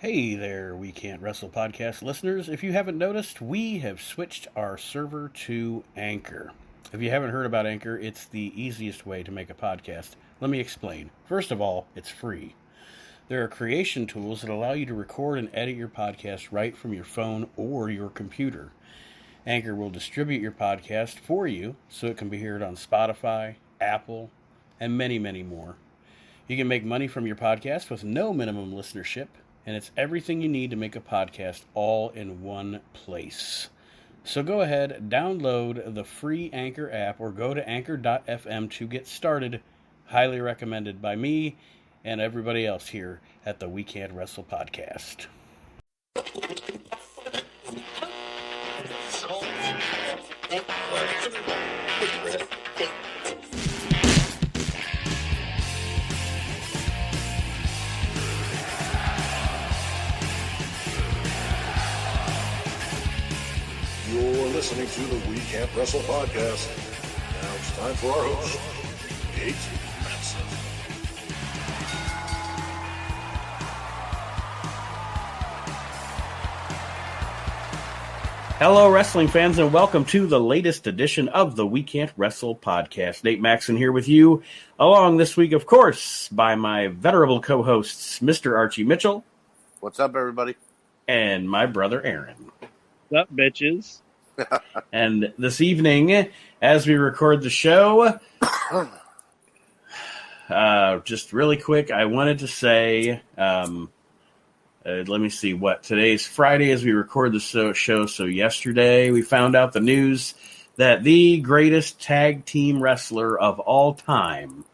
Hey there, We Can't Wrestle podcast listeners. If you haven't noticed, we have switched our server to Anchor. If you haven't heard about Anchor, it's the easiest way to make a podcast. Let me explain. First of all, it's free. There are creation tools that allow you to record and edit your podcast right from your phone or your computer. Anchor will distribute your podcast for you so it can be heard on Spotify, Apple, and many, many more. You can make money from your podcast with no minimum listenership, and it's everything you need to make a podcast all in one place. So go ahead, download the free Anchor app or go to anchor.fm to get started. Highly recommended by me and everybody else here at the We Can't Wrestle podcast. You're listening to the We Can't Wrestle podcast. Now it's time for our host, Kate Manson. Hello, wrestling fans, and welcome to the latest edition of the We Can't Wrestle podcast. Nate Maxon here with you, along this week, of course, by my venerable co-hosts, Mr. Archie Mitchell. What's up, everybody? And my brother, Aaron. What's up, bitches? And this evening, as we record the show, just really quick, I wanted to say, let me see what today's Friday as we record the show. So yesterday we found out the news that the greatest tag team wrestler of all time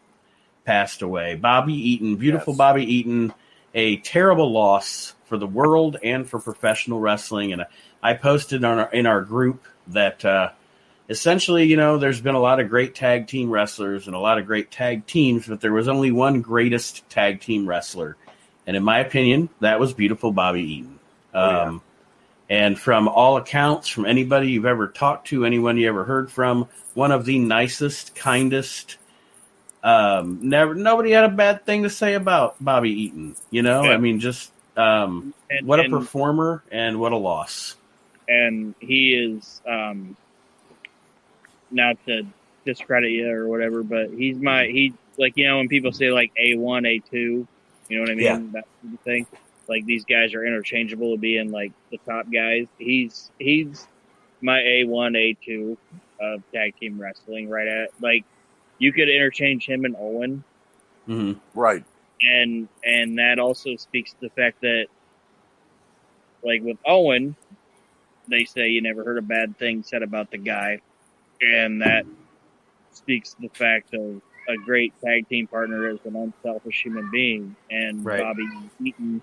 passed away. Bobby Eaton, beautiful yes. Bobby Eaton, a terrible loss for the world and for professional wrestling. And I posted in our group that essentially, you know, there's been a lot of great tag team wrestlers and a lot of great tag teams, but there was only one greatest tag team wrestler. And in my opinion, that was beautiful Bobby Eaton. And from all accounts, from anybody you've ever talked to, anyone you ever heard from, one of the nicest, kindest. Nobody had a bad thing to say about Bobby Eaton. You know, I mean, just what a performer and what a loss. And he is, not to discredit you or whatever, but he's like, you know, when people say like A1, A2, you know what I mean? Yeah. That sort of thing. Like these guys are interchangeable to being like the top guys. He's my A1, A2 of tag team wrestling, right at like you could interchange him and Owen. Mm-hmm. Right. And that also speaks to the fact that like with Owen, they say you never heard a bad thing said about the guy. And that speaks to the fact of a great tag team partner is an unselfish human being. And right. Bobby Eaton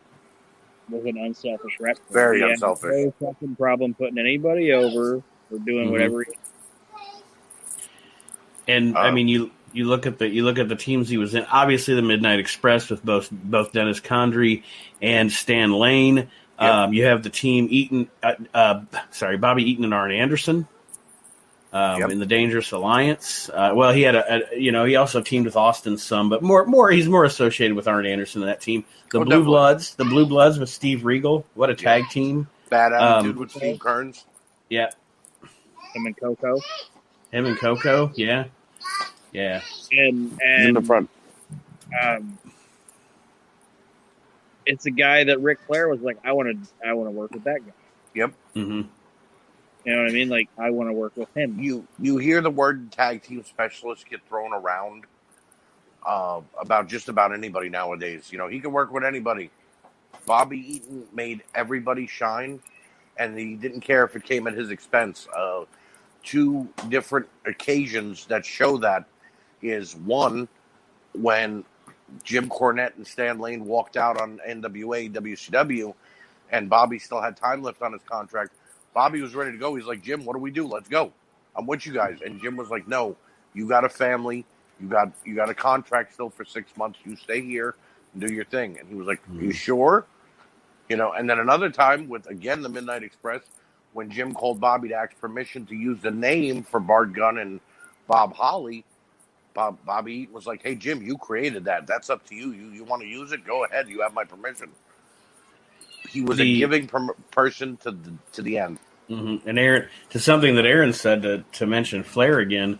was an unselfish wrestler. Very unselfish. No fucking problem putting anybody over or doing whatever he And I mean, you look at the teams he was in. Obviously, the Midnight Express with both Dennis Condrey and Stan Lane. Yep. You have the team Bobby Eaton and Arn Anderson in the Dangerous Alliance. Well, he had he also teamed with Austin some, but he's more associated with Arn Anderson and that team. The Blue Bloods with Steve Regal. What a tag team! Bad attitude with Steve Kearns. Yeah. Him and Coco, yeah. And he's in the front. It's a guy that Ric Flair was like, I want to work with that guy. Yep. Mm-hmm. You know what I mean? Like, I want to work with him. You hear the word tag team specialist get thrown around about just about anybody nowadays. You know, he can work with anybody. Bobby Eaton made everybody shine, and he didn't care if it came at his expense. Two different occasions that show that is one, when Jim Cornette and Stan Lane walked out on NWA, WCW, and Bobby still had time left on his contract. Bobby was ready to go. He's like, Jim, what do we do? Let's go. I'm with you guys. And Jim was like, no, you got a family. You got a contract still for 6 months. You stay here and do your thing. And he was like, you sure? You know, and then another time with, again, the Midnight Express, when Jim called Bobby to ask permission to use the name for Bart Gunn and Bob Holly, Bobby Eaton was like, hey, Jim, you created that. That's up to you. You want to use it? Go ahead. You have my permission. He was a giving person to the end. Mm-hmm. And Aaron, to something that Aaron said to mention Flair again,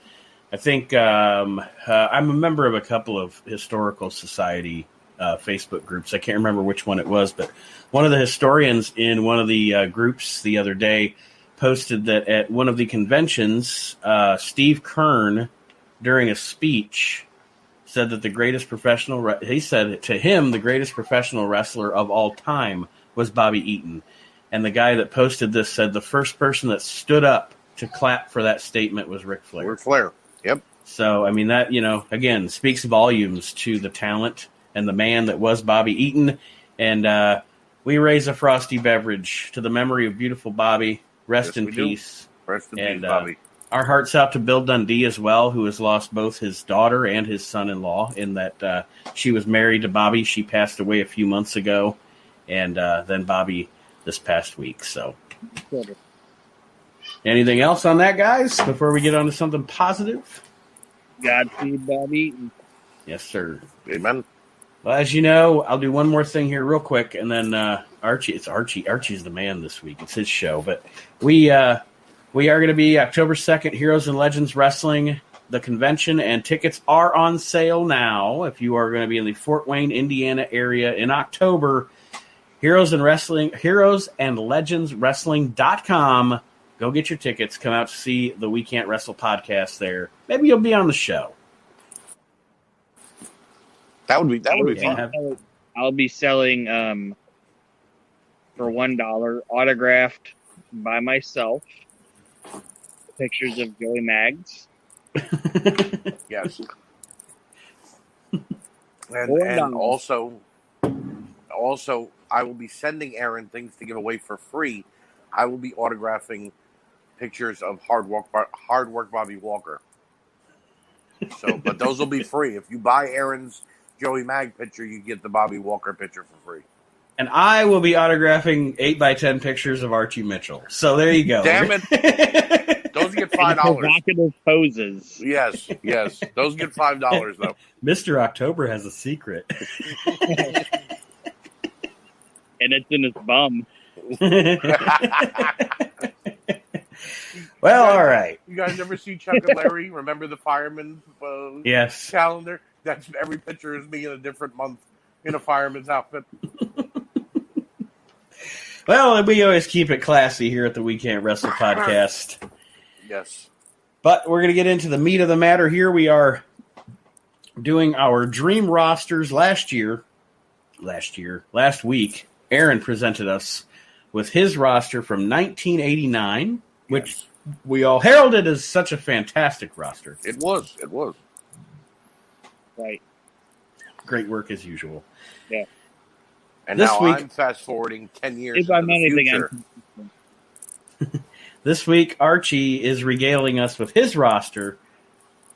I think I'm a member of a couple of historical society Facebook groups. I can't remember which one it was, but one of the historians in one of the groups the other day posted that at one of the conventions, Steve Kern, during a speech, said that the greatest professional he said to him the greatest professional wrestler of all time was Bobby Eaton. And the guy that posted this said the first person that stood up to clap for that statement was Ric Flair. Ric Flair, yep. So, I mean, that, again, speaks volumes to the talent and the man that was Bobby Eaton. And we raise a frosty beverage to the memory of beautiful Bobby. Rest in peace. Rest in peace, Bobby. Our hearts out to Bill Dundee as well, who has lost both his daughter and his son-in-law in that she was married to Bobby. She passed away a few months ago. And then Bobby this past week. So, anything else on that, guys, before we get on to something positive? Godspeed, Bobby. Yes, sir. Amen. Well, as you know, I'll do one more thing here real quick, and then Archie. It's Archie. Archie's the man this week. It's his show. But we are going to be October 2nd, Heroes and Legends Wrestling, the convention, and tickets are on sale now. If you are going to be in the Fort Wayne, Indiana area in October, Heroes and Legends Wrestling.com. Go get your tickets. Come out to see the We Can't Wrestle podcast there. Maybe you'll be on the show. That would be fun. I'll be selling for $1 autographed by myself pictures of Joey Maggs. Yes. And also, I will be sending Aaron things to give away for free. I will be autographing pictures of Hard Work Bobby Walker. So, but those will be free. If you buy Aaron's Joey Mag picture, you get the Bobby Walker picture for free. And I will be autographing 8x10 pictures of Archie Mitchell. So there you go. Damn it. Those get $5. Provocative poses. Yes. Those get $5 though. Mr. October has a secret. And it's in his bum. Well, all right. You guys ever see Chuck and Larry? Remember the fireman yes. calendar? That's every picture is me in a different month in a fireman's outfit. Well, we always keep it classy here at the We Can't Wrestle podcast. Yes. But we're going to get into the meat of the matter here. We are doing our dream rosters last week. Aaron presented us with his roster from 1989, which we all heralded as such a fantastic roster. It was. Right. Great work as usual. Yeah. And this now week, I'm fast forwarding 10 years into the future. This week, Archie is regaling us with his roster,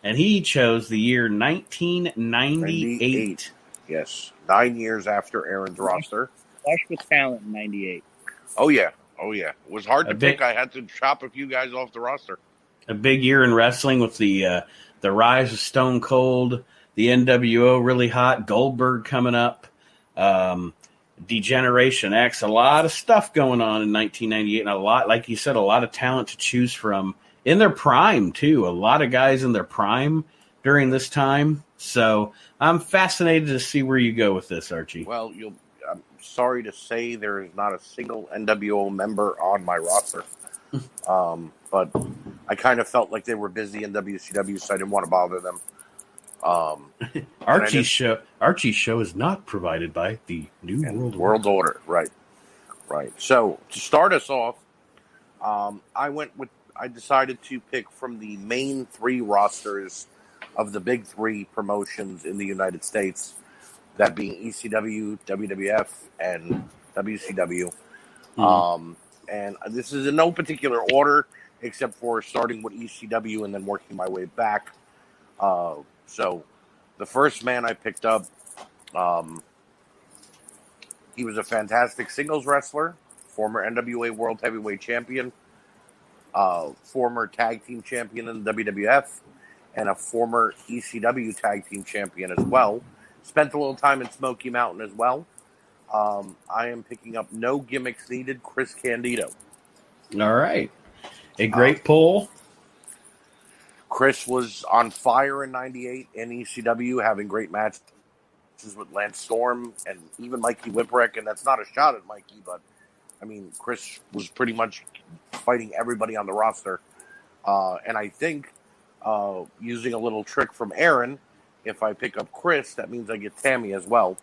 and he chose the year 1998. Yes, 9 years after Aaron's roster. Flush with talent in 98. Oh, yeah. It was hard to pick. I had to chop a few guys off the roster. A big year in wrestling with the rise of Stone Cold, the NWO really hot, Goldberg coming up, Degeneration X, a lot of stuff going on in 1998, and a lot, like you said, a lot of talent to choose from in their prime, too. A lot of guys in their prime during this time. So I'm fascinated to see where you go with this, Archie. Well, I'm sorry to say there is not a single NWO member on my roster. But I kind of felt like they were busy in WCW, so I didn't want to bother them. Archie's show is not provided by the New World Order. Right. So to start us off, I decided to pick from the main three rosters of the big three promotions in the United States, that being ECW, WWF, and WCW. And this is in no particular order, except for starting with ECW and then working my way back. So the first man I picked up, he was a fantastic singles wrestler, former NWA World Heavyweight Champion, former Tag Team Champion in the WWF, and a former ECW Tag Team Champion as well. Spent a little time in Smoky Mountain as well. I am picking up no gimmicks needed, Chris Candido. All right. A great pull. Chris was on fire in '98 in ECW, having great matches with Lance Storm and even Mikey Whipwreck. And that's not a shot at Mikey, but I mean, Chris was pretty much fighting everybody on the roster. And I think using a little trick from Aaron, if I pick up Chris, that means I get Tammy as well.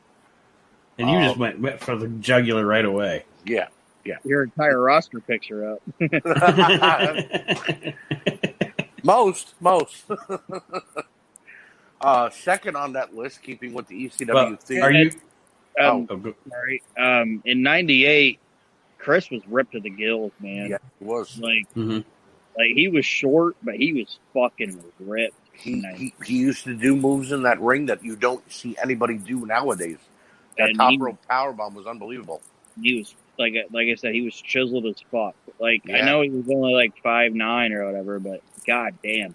And you just went for the jugular right away. Yeah. Your entire roster picture up. Most. Second on that list, keeping with the ECW theme. Are you? Sorry. In '98, Chris was ripped to the gills, man. Yeah, he was. Like he was short, but he was fucking ripped. He used to do moves in that ring that you don't see anybody do nowadays. That top rope powerbomb was unbelievable. He was like I said, he was chiseled as fuck. Like Yeah. I know he was only like 5'9" or whatever, but god damn.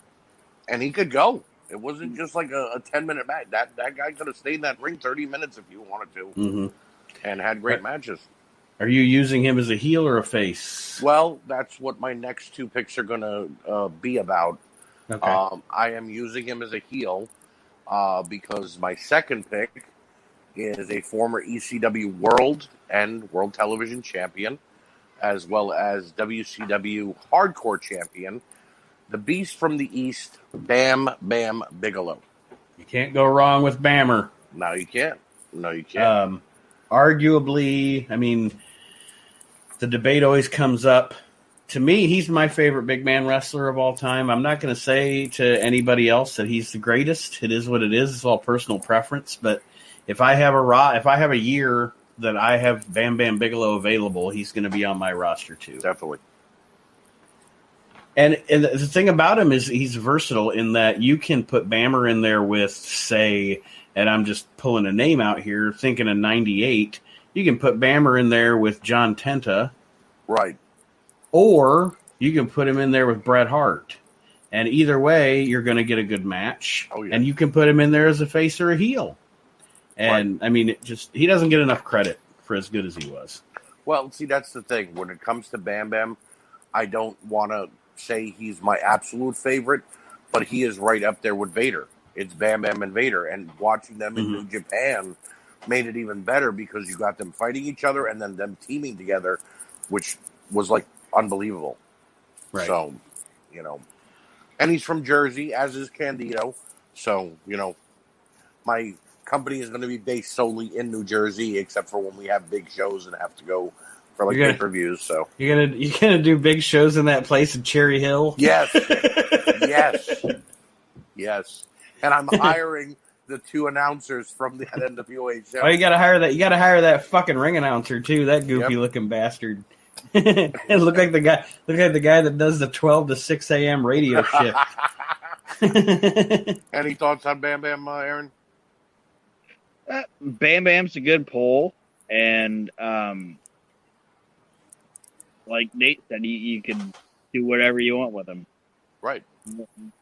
And he could go. It wasn't just like a 10-minute match. That guy could have stayed in that ring 30 minutes if you wanted to, and had great matches. Are you using him as a heel or a face? Well, that's what my next two picks are going to be about. Okay. I am using him as a heel because my second pick is a former ECW World and World Television Champion, as well as WCW Hardcore Champion, the Beast from the East, Bam Bam Bigelow. You can't go wrong with Bammer. No, you can't. Arguably, I mean, the debate always comes up. To me, he's my favorite big man wrestler of all time. I'm not going to say to anybody else that he's the greatest. It is what it is. It's all personal preference. But if I have a year that I have Bam Bam Bigelow available, he's going to be on my roster too. Definitely. And the thing about him is he's versatile in that you can put Bammer in there with, say, and I'm just pulling a name out here, thinking of '98. You can put Bammer in there with John Tenta. Right. Or you can put him in there with Bret Hart. And either way, you're going to get a good match. Oh, yeah. And you can put him in there as a face or a heel. And, right. I mean, he doesn't get enough credit for as good as he was. Well, see, that's the thing. When it comes to Bam Bam, I don't want to say he's my absolute favorite, but he is right up there with Vader. It's Bam Bam and Vader. And watching them in New Japan made it even better because you got them fighting each other and then them teaming together, which was like unbelievable. Right. So, and he's from Jersey, as is Candido. So, my company is going to be based solely in New Jersey, except for when we have big shows and have to go for like pay-per-views. So you're gonna do big shows in that place in Cherry Hill? Yes. Yes. And I'm hiring the two announcers from the NWA show. Oh, you gotta hire that. You gotta hire that fucking ring announcer too. That goofy looking bastard. It looked like the guy. Look like the guy that does the 12 to 6 a.m. radio shift. Any thoughts on Bam Bam, Aaron? Bam Bam's a good pull, and like Nate said, you can do whatever you want with him. Right.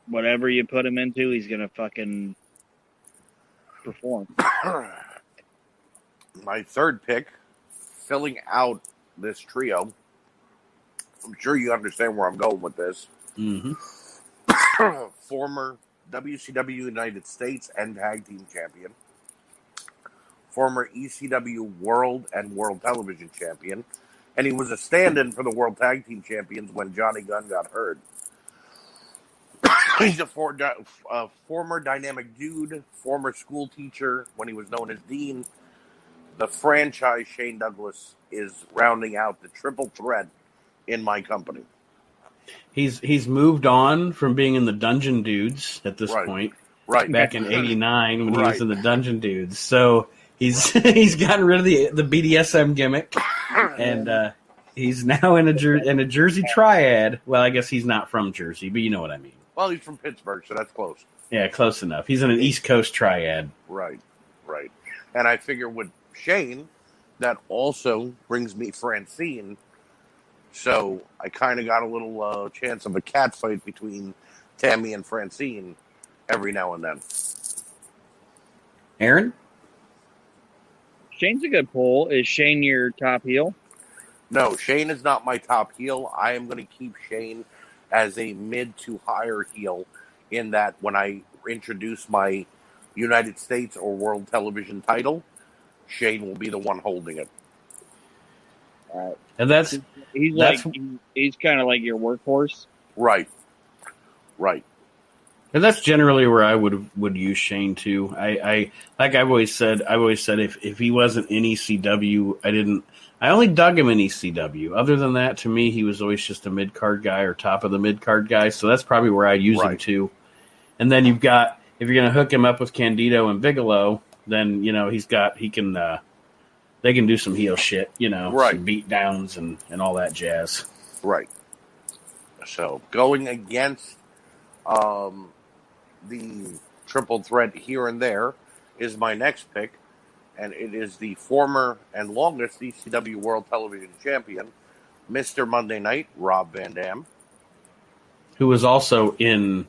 Whatever you put him into, he's gonna fucking perform. My third pick, filling out this trio. I'm sure you understand where I'm going with this. Former WCW United States and Tag Team Champion. Former ECW World and World Television Champion. And he was a stand-in for the World Tag Team Champions when Johnny Gunn got hurt. He's a former Dynamic Dude, former school teacher when he was known as Dean. The franchise Shane Douglas is rounding out the triple threat in my company. He's moved on from being in the Dungeon Dudes at this point. Right. Back in '89 when he was in the Dungeon Dudes. So he's gotten rid of the BDSM gimmick, and he's now in a Jersey triad. Well, I guess he's not from Jersey, but you know what I mean. Well, he's from Pittsburgh, so that's close. Yeah, close enough. He's in an East Coast triad. Right. And I figure with Shane, that also brings me Francine. So I kind of got a little chance of a cat fight between Tammy and Francine every now and then. Aaron? Shane's a good pull. Is Shane your top heel? No, Shane is not my top heel. I am going to keep Shane as a mid to higher heel in that when I introduce my United States or World Television title, Shane will be the one holding it. And that's he's kind of like your workhorse. Right. And that's generally where I would use Shane too. I like I've always said if he wasn't in ECW, I only dug him in ECW. Other than that, to me, he was always just a mid card guy or top of the mid card guy. So that's probably where I'd use him too. And then if you're gonna hook him up with Candido and Bigelow, then they can do some heel shit, some beat downs and all that jazz. Right. So going against the triple threat here and there is my next pick, and it is the former and longest ECW World Television Champion, Mr. Monday Night, Rob Van Dam. Who was also in,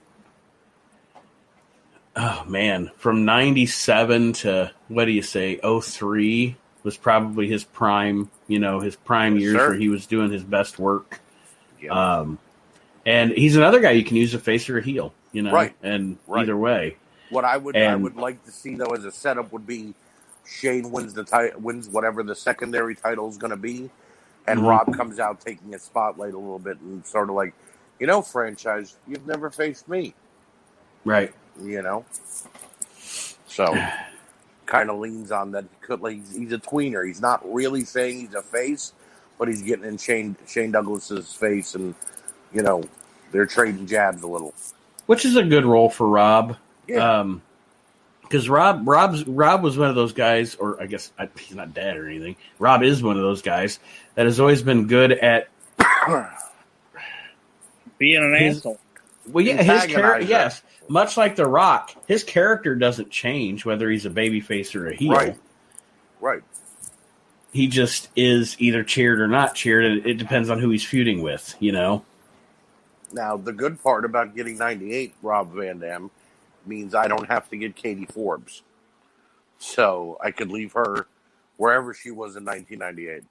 from 97 to, 03 was probably his prime, years where he was doing his best work. Yeah. And he's another guy you can use a face or a heel, and either way. What I would like to see though as a setup would be Shane wins whatever the secondary title is going to be, and Rob comes out taking a spotlight a little bit and sort of like, franchise, you've never faced me, right? So kind of leans on that. He's a tweener. He's not really saying he's a face, but he's getting in Shane Douglas's face and. They're trading jabs a little, which is a good role for Rob. Yeah. Because Rob was one of those guys, or I guess he's not dead or anything. Rob is one of those guys that has always been good at being an asshole. Well, yeah, his character. Yes, much like The Rock, his character doesn't change whether he's a babyface or a heel. Right. He just is either cheered or not cheered. It depends on who he's feuding with. Now, the good part about getting 98 Rob Van Dam means I don't have to get Katie Forbes. So I could leave her wherever she was in 1998.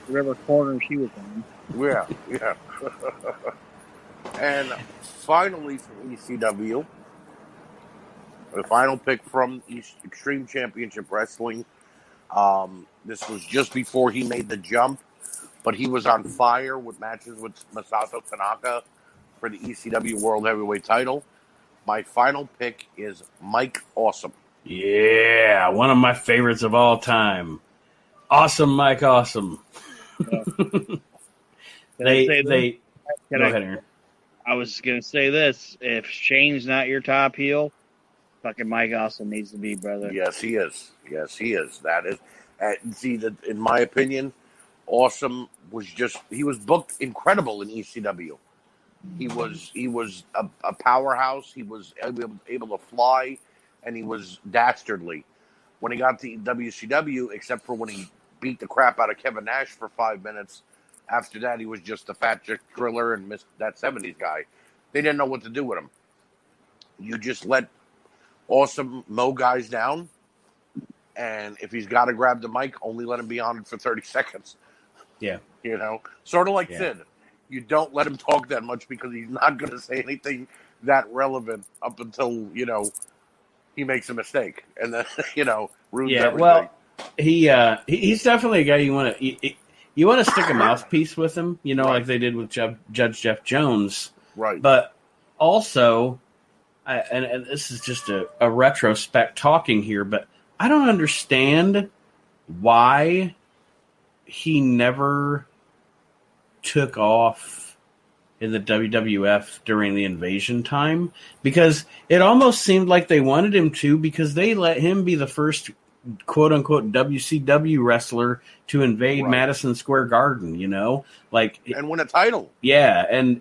Whatever corner she was in. Yeah. And finally from ECW, the final pick from Extreme Championship Wrestling. This was just before he made the jump. But he was on fire with matches with Masato Tanaka for the ECW World Heavyweight title. My final pick is Mike Awesome. Yeah, one of my favorites of all time. Awesome Mike Awesome. Go ahead, Aaron. I was going to say this. If Shane's not your top heel, fucking Mike Awesome needs to be, brother. Yes, he is. That is. See, that in my opinion, Awesome he was booked incredible in ECW. He was a powerhouse. He was able to fly, and he was dastardly. When he got to WCW, except for when he beat the crap out of Kevin Nash for 5 minutes, after that he was just a fat chick driller and missed that 70s guy. They didn't know what to do with him. You just let Awesome mow guys down, and if he's got to grab the mic, only let him be on it for 30 seconds. Yeah. Sort of like Sid. You don't let him talk that much because he's not going to say anything that relevant up until, he makes a mistake. And then, ruins everything. Well, he's definitely a guy you want to stick a mouthpiece with him, like they did with Judge Jeff Jones. Right. But also, and this is just a retrospect talking here, but I don't understand why he never took off in the WWF during the Invasion time, because it almost seemed like they wanted him to, because they let him be the first quote unquote WCW wrestler to invade Madison Square Garden, and win a title. Yeah.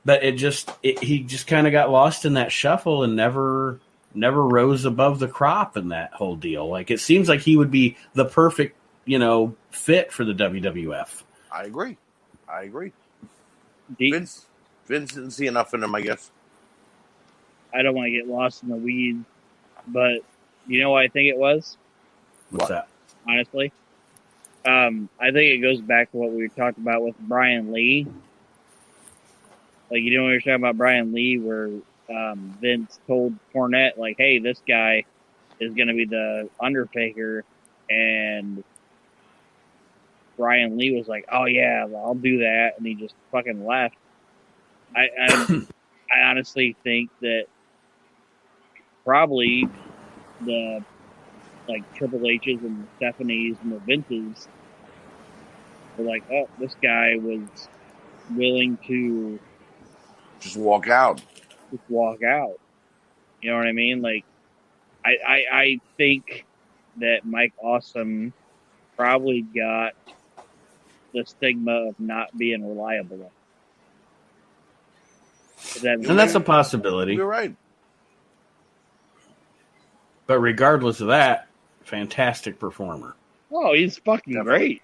But he just kind of got lost in that shuffle and never rose above the crop in that whole deal. Like, it seems like he would be the perfect, fit for the WWF. I agree. Vince didn't see enough in him, I guess. I don't want to get lost in the weeds, but You know what I think it was? What's that? Honestly, I think it goes back to what we talked about with Brian Lee. Like, you know, when we were talking about Brian Lee, where Vince told Cornette, like, "Hey, this guy is going to be the Undertaker," and Brian Lee was like, "Oh yeah, well, I'll do that," and he just fucking left. I honestly think that probably the Triple H's and the Stephanie's and the Vinces were like, "Oh, this guy was willing to Just walk out. just walk out." You know what I mean? Like, I think that Mike Awesome probably got the stigma of not being reliable. And that's a possibility. You're right. But regardless of that, fantastic performer. Oh, he's fucking Definitely. great.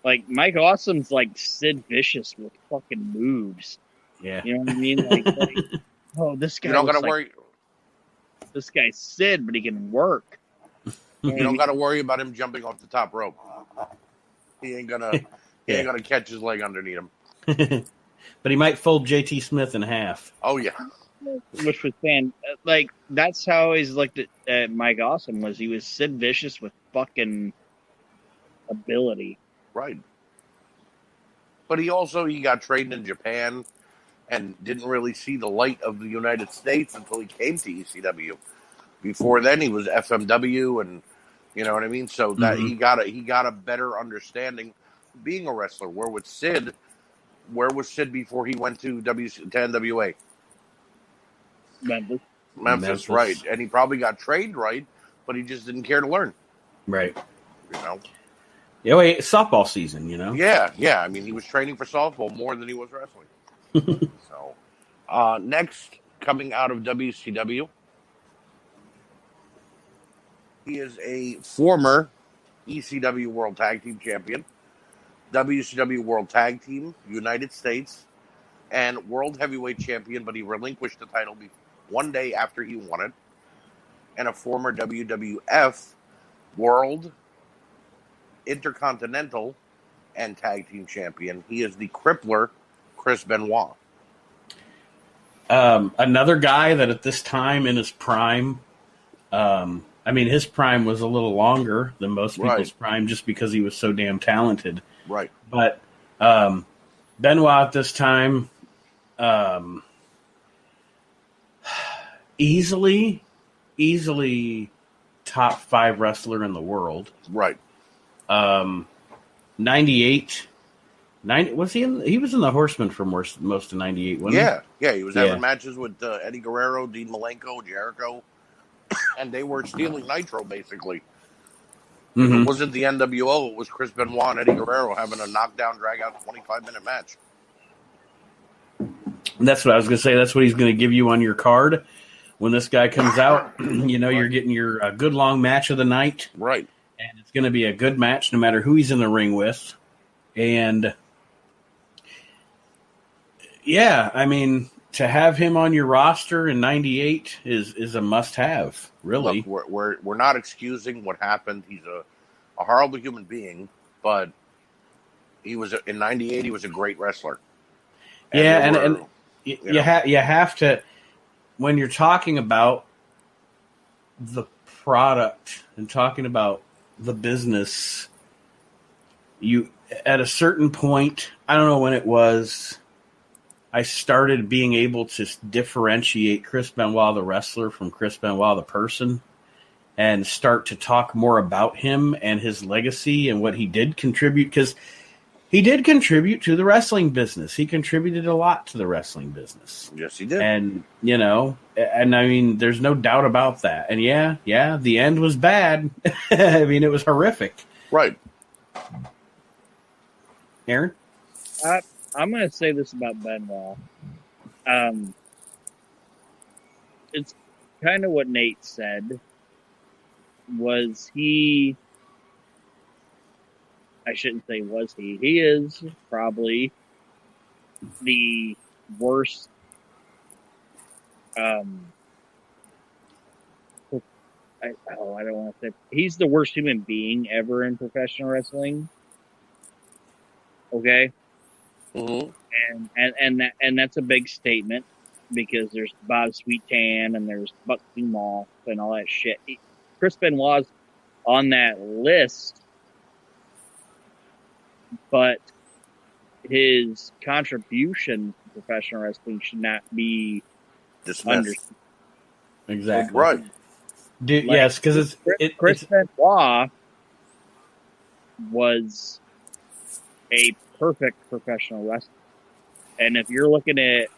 Like, Mike Awesome's like Sid Vicious with fucking moves. Yeah. You know what I mean? Like oh, this guy. You don't was got to like, worry. This guy's Sid, but he can work. You don't got to worry about him jumping off the top rope. He ain't gonna. He ain't gonna catch his leg underneath him. But he might fold JT Smith in half. Oh yeah. Which was like, that's how I always looked at Mike Awesome, was he was Sid Vicious with fucking ability. Right. But he got trained in Japan and didn't really see the light of the United States until he came to ECW. Before then, he was FMW, and you know what I mean. So that he got a better understanding of being a wrestler. Where was Sid before he went to NWA? Memphis, right? And he probably got trained right, but he just didn't care to learn. Right. You know. Yeah, wait, softball season, you know? Yeah. I mean, he was training for softball more than he was wrestling. So, next, coming out of WCW, he is a former ECW World Tag Team Champion, WCW World Tag Team, United States, and World Heavyweight Champion, but he relinquished the title one day after he won it, and a former WWF World, Intercontinental, and Tag Team Champion. He is the Crippler, Chris Benoit. Another guy that at this time in his prime, I mean, his prime was a little longer than most people's prime just because he was so damn talented. Right. But Benoit at this time, easily top 5 wrestler in the world. Right. 98. Was he in? He was in the Horsemen for most of 98, wasn't he? Yeah, he was having matches with Eddie Guerrero, Dean Malenko, Jericho, and they were stealing Nitro, basically. It wasn't the NWO, it was Chris Benoit and Eddie Guerrero having a knockdown, drag-out 25-minute match. That's what I was going to say. That's what he's going to give you on your card. When this guy comes out, you know, you're getting your good long match of the night. Right. And it's going to be a good match no matter who he's in the ring with. And, yeah, I mean, to have him on your roster in 98 is a must-have, really. Look, we're not excusing what happened. He's a horrible human being, but he was in 98. He was a great wrestler. And you have to, when you're talking about the product and talking about the business, you at a certain point, I don't know when it was, I started being able to differentiate Chris Benoit the wrestler from Chris Benoit the person and start to talk more about him and his legacy and what he did contribute, because he did contribute to the wrestling business. He contributed a lot to the wrestling business. Yes, he did. And, you know, and I mean, there's no doubt about that. And yeah, the end was bad. I mean, it was horrific. Right. Aaron? I'm going to say this about Benoit. It's kind of what Nate said. I shouldn't say was he. He is probably the worst I don't want to say he's the worst human being ever in professional wrestling. Okay, Mm-hmm. and that's a big statement because there's Bob Sweetan and there's Buxton Moss and all that shit. Chris Benoit's on that list, but his contribution to professional wrestling should not be under. Dismissed. Exactly. Right. Yes, because Chris Benoit was a perfect professional wrestler. And if you're looking at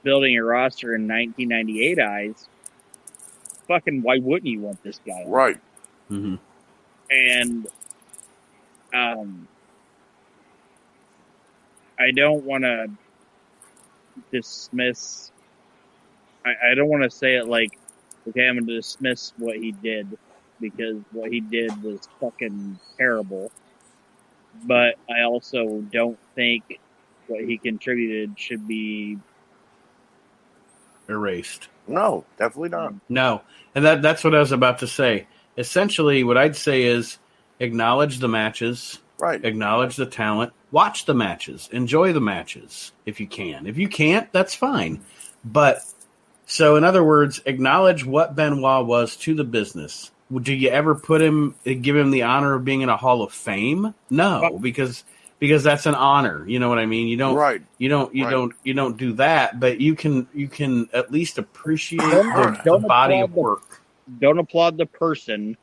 building a roster in 1998 eyes, fucking why wouldn't you want this guy? Right. Mm-hmm. And I don't want to dismiss. I don't want to say it like, okay, I'm going to dismiss what he did because what he did was fucking terrible. But I also don't think what he contributed should be erased. No, definitely not. No, and that's what I was about to say. Essentially, what I'd say is acknowledge the matches, Right. acknowledge the talent, watch the matches, enjoy the matches if you can. If you can't, that's fine. But so, in other words, acknowledge what Benoit was to the business. Do you ever give him the honor of being in a Hall of Fame? No, because that's an honor. You know what I mean? You don't, Right. You don't do that. But you can at least appreciate Don't the body of applaud work. Don't applaud the person,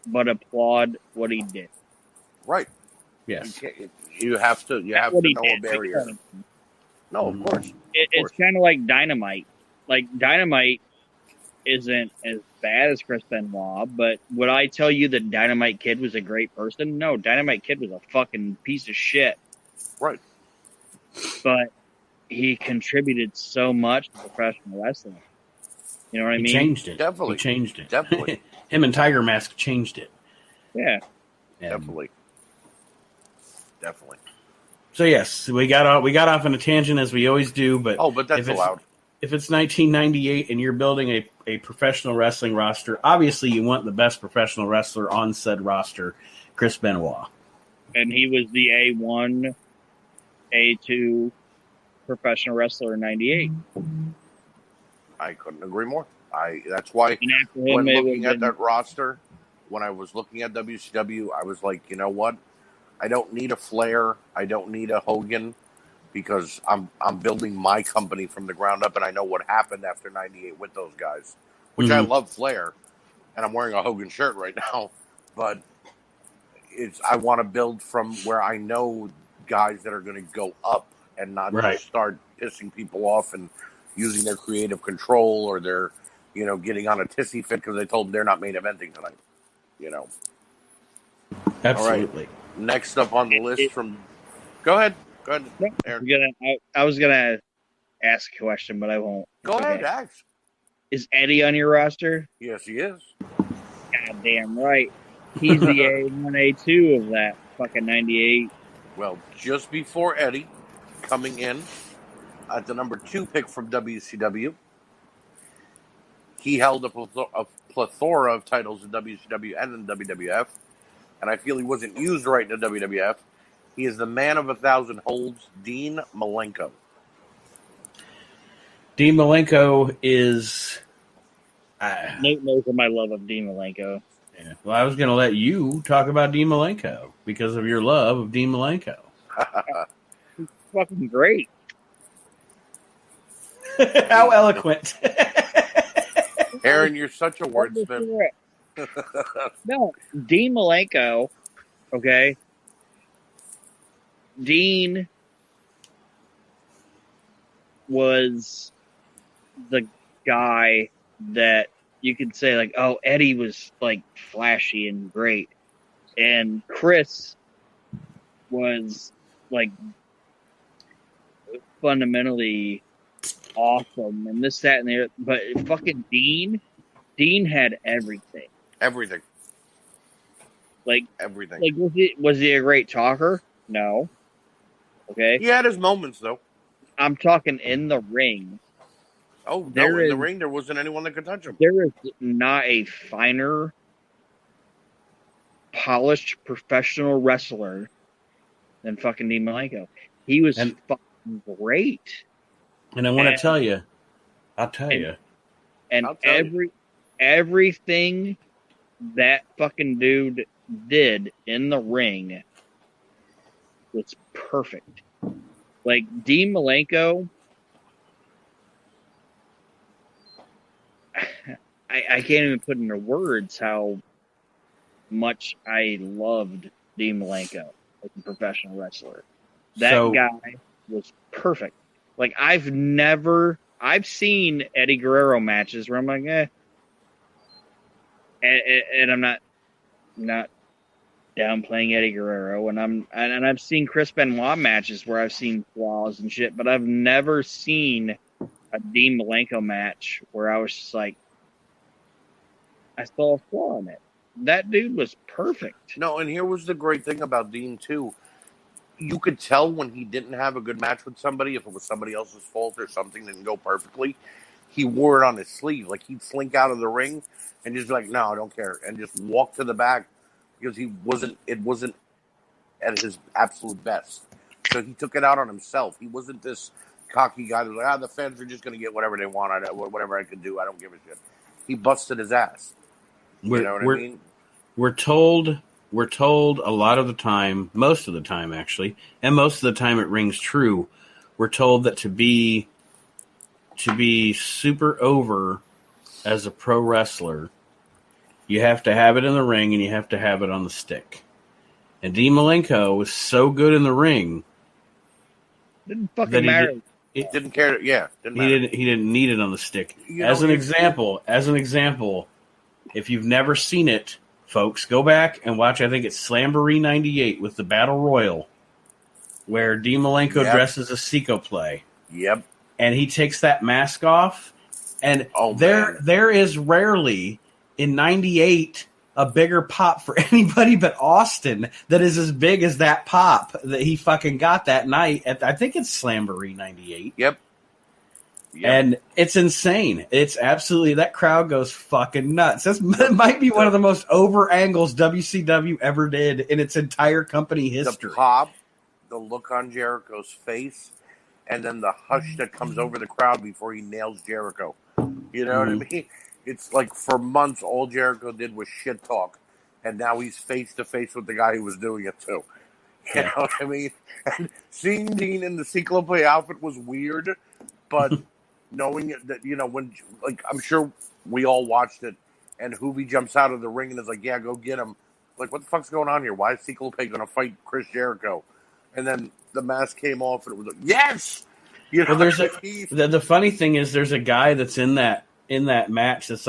but applaud what he did. Right. Yes. You have to know a barrier. No, of course. It's kind of like Dynamite. Like, Dynamite isn't as bad as Chris Benoit, but would I tell you that Dynamite Kid was a great person? No, Dynamite Kid was a fucking piece of shit. Right. But he contributed so much to professional wrestling. You know what I mean? He changed it. Definitely. He changed it. Definitely. Him and Tiger Mask changed it. Yeah. Definitely. So yes, we got off on a tangent as we always do, but that's allowed. If it's 1998 and you're building a professional wrestling roster, obviously you want the best professional wrestler on said roster, Chris Benoit. And he was the A1, A2 professional wrestler in 98. I couldn't agree more. That's why when looking at that roster, when I was looking at WCW, I was like, you know what? I don't need a Flair. I don't need a Hogan because I'm building my company from the ground up, and I know what happened after 98 with those guys, which I love Flair, and I'm wearing a Hogan shirt right now, but I want to build from where I know guys that are going to go up and not just start pissing people off and using their creative control or their, getting on a tissy fit because they told them they're not main eventing tonight, Absolutely. All right. Next up on the list Go ahead, Aaron. I was gonna ask a question, but I won't. Go ahead, ask. Is Eddie on your roster? Yes, he is. God damn right. He's the A1, A2 of that fucking 98. Well, just before Eddie, coming in at the number 2 pick from WCW, he held a plethora of titles in WCW and in WWF, and I feel he wasn't used right in the WWF. He is the man of 1,000 holds, Dean Malenko. Dean Malenko is... Nate knows of my love of Dean Malenko. Yeah. Well, I was going to let you talk about Dean Malenko because of your love of Dean Malenko. He's fucking great. How eloquent. Aaron, you're such a wordsmith. No, Dean Malenko, okay? Dean was the guy that you could say, like, oh, Eddie was, like, flashy and great. And Chris was, like, fundamentally awesome and this, that, and the other. But fucking Dean had everything. Everything. Like, everything. Like, was he a great talker? No. Okay. He had his moments, though. I'm talking in the ring. Oh, no, There in the is ring, there wasn't anyone that could touch him. there is not a finer, polished professional wrestler than fucking Dean Malenko. He was And- fucking great. And I want to tell you, And I'll tell you. everything that fucking dude did in the ring was perfect. Like, Dean Malenko, I can't even put into words how much I loved Dean Malenko as a professional wrestler. That guy was perfect. Like, I've seen Eddie Guerrero matches where I'm like, and I'm not downplaying Eddie Guerrero, and I've seen Chris Benoit matches where I've seen flaws and shit, but I've never seen a Dean Malenko match where I was just like, I saw a flaw in it. That dude was perfect. No, and here was the great thing about Dean, too. You could tell when he didn't have a good match with somebody, if it was somebody else's fault or something didn't go perfectly, he wore it on his sleeve. Like, he'd slink out of the ring and just be like, no, I don't care, and just walk to the back because it wasn't at his absolute best. So he took it out on himself. He wasn't this cocky guy that was like, the fans are just going to get whatever they want, whatever I can do, I don't give a shit. He busted his ass. You know what I mean? We're told a lot of the time, most of the time actually, and most of the time it rings true. We're told that to be super over as a pro wrestler, you have to have it in the ring and you have to have it on the stick. And Dean Malenko was so good in the ring. Didn't fucking matter. Didn't care. Yeah, didn't matter. He didn't need it on the stick. As an example, if you've never seen it, folks, go back and watch. I think it's Slamboree '98 with the Battle Royal, where Dean Malenko dresses a Seco play. Yep. And he takes that mask off, and there is rarely in '98 a bigger pop for anybody but Austin that is as big as that pop that he fucking got that night at, I think it's Slamboree '98. Yep. And it's insane. It's absolutely, that crowd goes fucking nuts. That might be one of the most over angles WCW ever did in its entire company history. The pop, the look on Jericho's face, and then the hush that comes over the crowd before he nails Jericho. You know what I mean? It's like for months all Jericho did was shit talk, and now he's face to face with the guy who was doing it too. You know what I mean? And seeing Dean in the Cyclope outfit was weird, but knowing that, when, like, I'm sure we all watched it, and Hoovy jumps out of the ring and is like, yeah, go get him. Like, what the fuck's going on here? Why is Cyclope going to fight Chris Jericho? And then the mask came off, and it was like, yes! Well, the funny thing is there's a guy that's in that match that's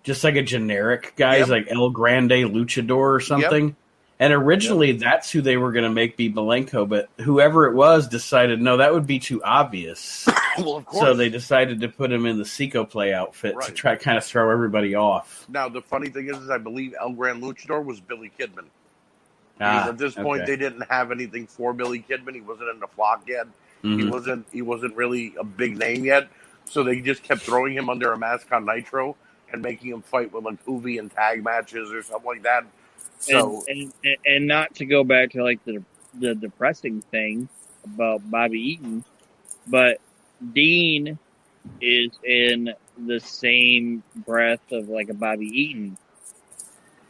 just like a generic guy. He's like El Grande Luchador or something. Yep. And originally that's who they were going to make be Malenko, but whoever it was decided, no, that would be too obvious. Well, of course. So they decided to put him in the Seco play outfit to try to kind of throw everybody off. Now, the funny thing is I believe El Gran Luchador was Billy Kidman. Because at this point, they didn't have anything for Billy Kidman. He wasn't in the flock yet. Mm-hmm. He wasn't really a big name yet. So they just kept throwing him under a mask on Nitro and making him fight with like Hoovy in tag matches or something like that. So and not to go back to like the depressing thing about Bobby Eaton, but Dean is in the same breath of like a Bobby Eaton.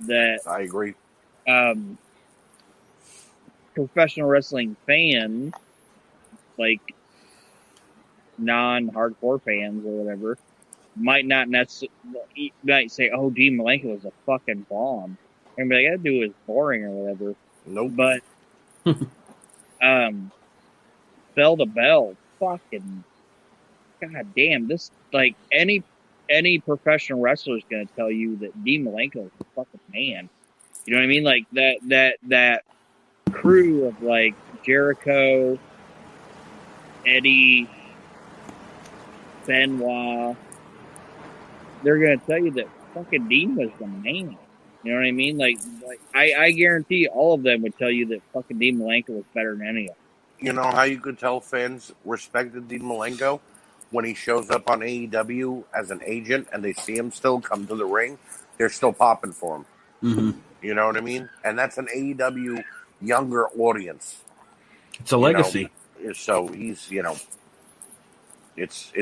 That I agree. Professional wrestling fans, like non-hardcore fans or whatever, might not necessarily say, "Oh, Dean Malenko was a fucking bomb." And be like, that dude was boring or whatever. Nope. But, bell to bell, fucking, goddamn, this, like, any professional wrestler is going to tell you that Dean Malenko is a fucking man. You know what I mean? Like, that crew of, like, Jericho, Eddie, Benoit, they're going to tell you that fucking Dean was the man. You know what I mean? Like I guarantee all of them would tell you that fucking Dean Malenko was better than any of them. You know how you could tell fans respected Dean Malenko? when he shows up on AEW as an agent and they see him still come to the ring, they're still popping for him. Mm-hmm. You know what I mean? And that's an AEW younger audience. It's a legacy. So he's,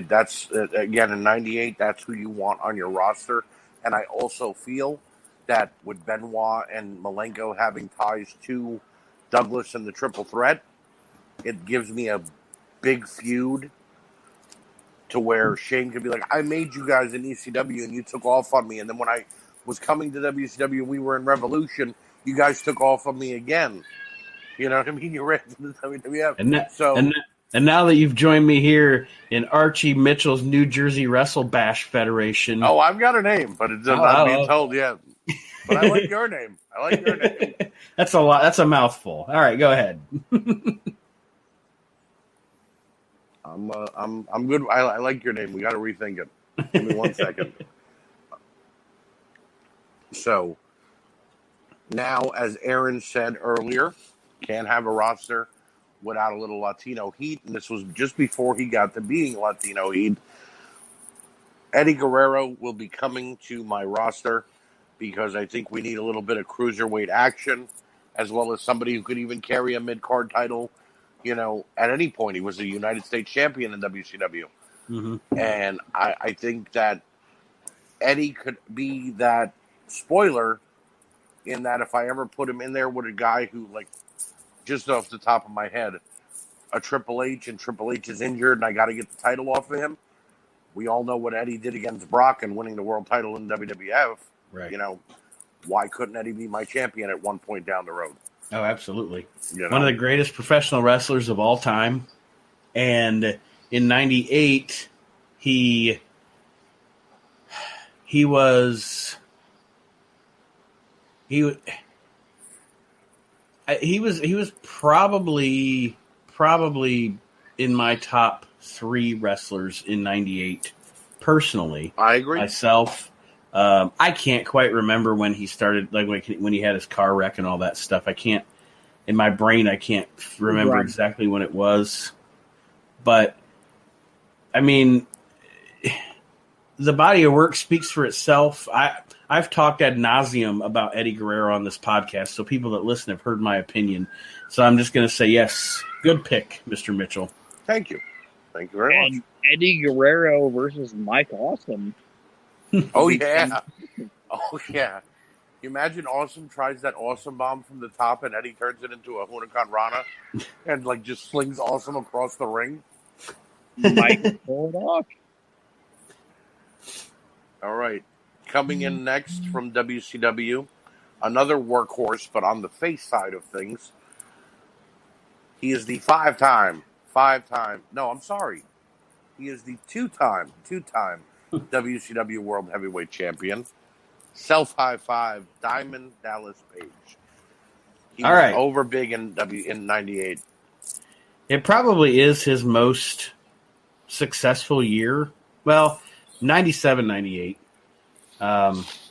that's again in '98. That's who you want on your roster. And I also feel that with Benoit and Malenko having ties to Douglas and the Triple Threat, it gives me a big feud to where Shane could be like, I made you guys in ECW and you took off on me. And then when I was coming to WCW and we were in Revolution, you guys took off on me again. You know what I mean? You ran to the WWF. And now that you've joined me here in Archie Mitchell's New Jersey Wrestle Bash Federation. Oh, I've got a name, but it's not being told yet. But I like your name. That's a lot. That's a mouthful. All right, go ahead. I'm good. I like your name. We got to rethink it. Give me 1 second. So now, as Aaron said earlier, can't have a roster without a little Latino heat, and this was just before he got to being Latino heat. Eddie Guerrero will be coming to my roster because I think we need a little bit of cruiserweight action, as well as somebody who could even carry a mid-card title, at any point. He was a United States champion in WCW. Mm-hmm. And I think that Eddie could be that spoiler in that if I ever put him in there with a guy who, like, just off the top of my head, a Triple H, and Triple H is injured and I got to get the title off of him. We all know what Eddie did against Brock and winning the world title in WWF. Right. Why couldn't Eddie be my champion at one point down the road? Oh, absolutely. One of the greatest professional wrestlers of all time. And in '98, he was probably in my top 3 wrestlers in '98. Personally, I agree. Myself, I can't quite remember when he started, like when he had his car wreck and all that stuff. I can't, in my brain, I can't remember exactly when it was. But I mean, the body of work speaks for itself. I've talked ad nauseum about Eddie Guerrero on this podcast, so people that listen have heard my opinion. So I'm just going to say yes. Good pick, Mr. Mitchell. Thank you. Thank you very much. Eddie Guerrero versus Mike Awesome. Oh, yeah. Oh, yeah. You imagine Awesome tries that Awesome bomb from the top and Eddie turns it into a Huracan Rana and, like, just slings Awesome across the ring? Mike pull it off. All right. Coming in next from WCW, another workhorse, but on the face side of things. He is the He is the two-time WCW World Heavyweight Champion. Self-high-five, Diamond Dallas Page. He was over big in '98. It probably is his most successful year. Well, 97, 98.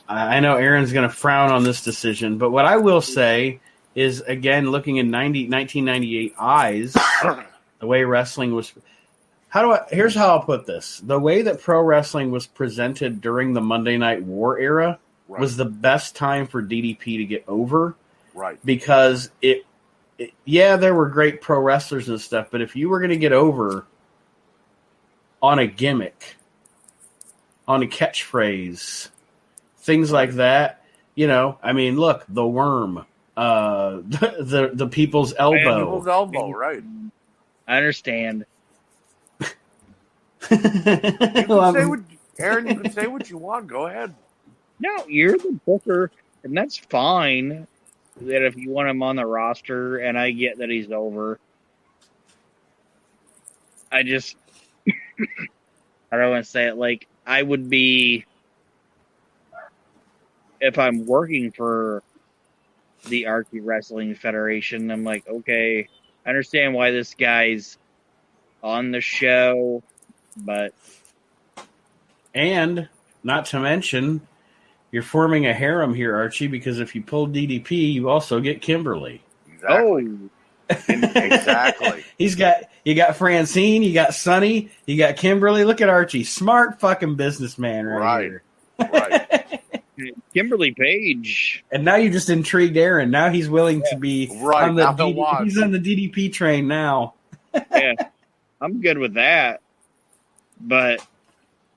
I know Aaron's going to frown on this decision, but what I will say is, again, looking in 1998 eyes, the way wrestling was... Here's how I'll put this. The way that pro wrestling was presented during the Monday Night War era was the best time for DDP to get over. Right. Because there were great pro wrestlers and stuff, but if you were going to get over on a gimmick, on a catchphrase, things like that, I mean, look, the Worm, the People's Elbow. People's Elbow, right. I understand. Aaron, you can say what you want. Go ahead. No, you're the booker, and that's fine. That if you want him on the roster, and I get that he's over, I just I don't want to say it like I would be if I'm working for the Archie Wrestling Federation. I'm like, okay, I understand why this guy's on the show, but and not to mention, you're forming a harem here, Archie, because if you pull DDP, you also get Kimberly. Exactly. Oh, Exactly. You got Francine, you got Sonny, you got Kimberly. Look at Archie, smart fucking businessman right here. Right. Kimberly Page. And now you just intrigued Aaron. Now he's willing to be Right, on the now he'll watch. he's on the DDP train now. Yeah, I'm good with that. But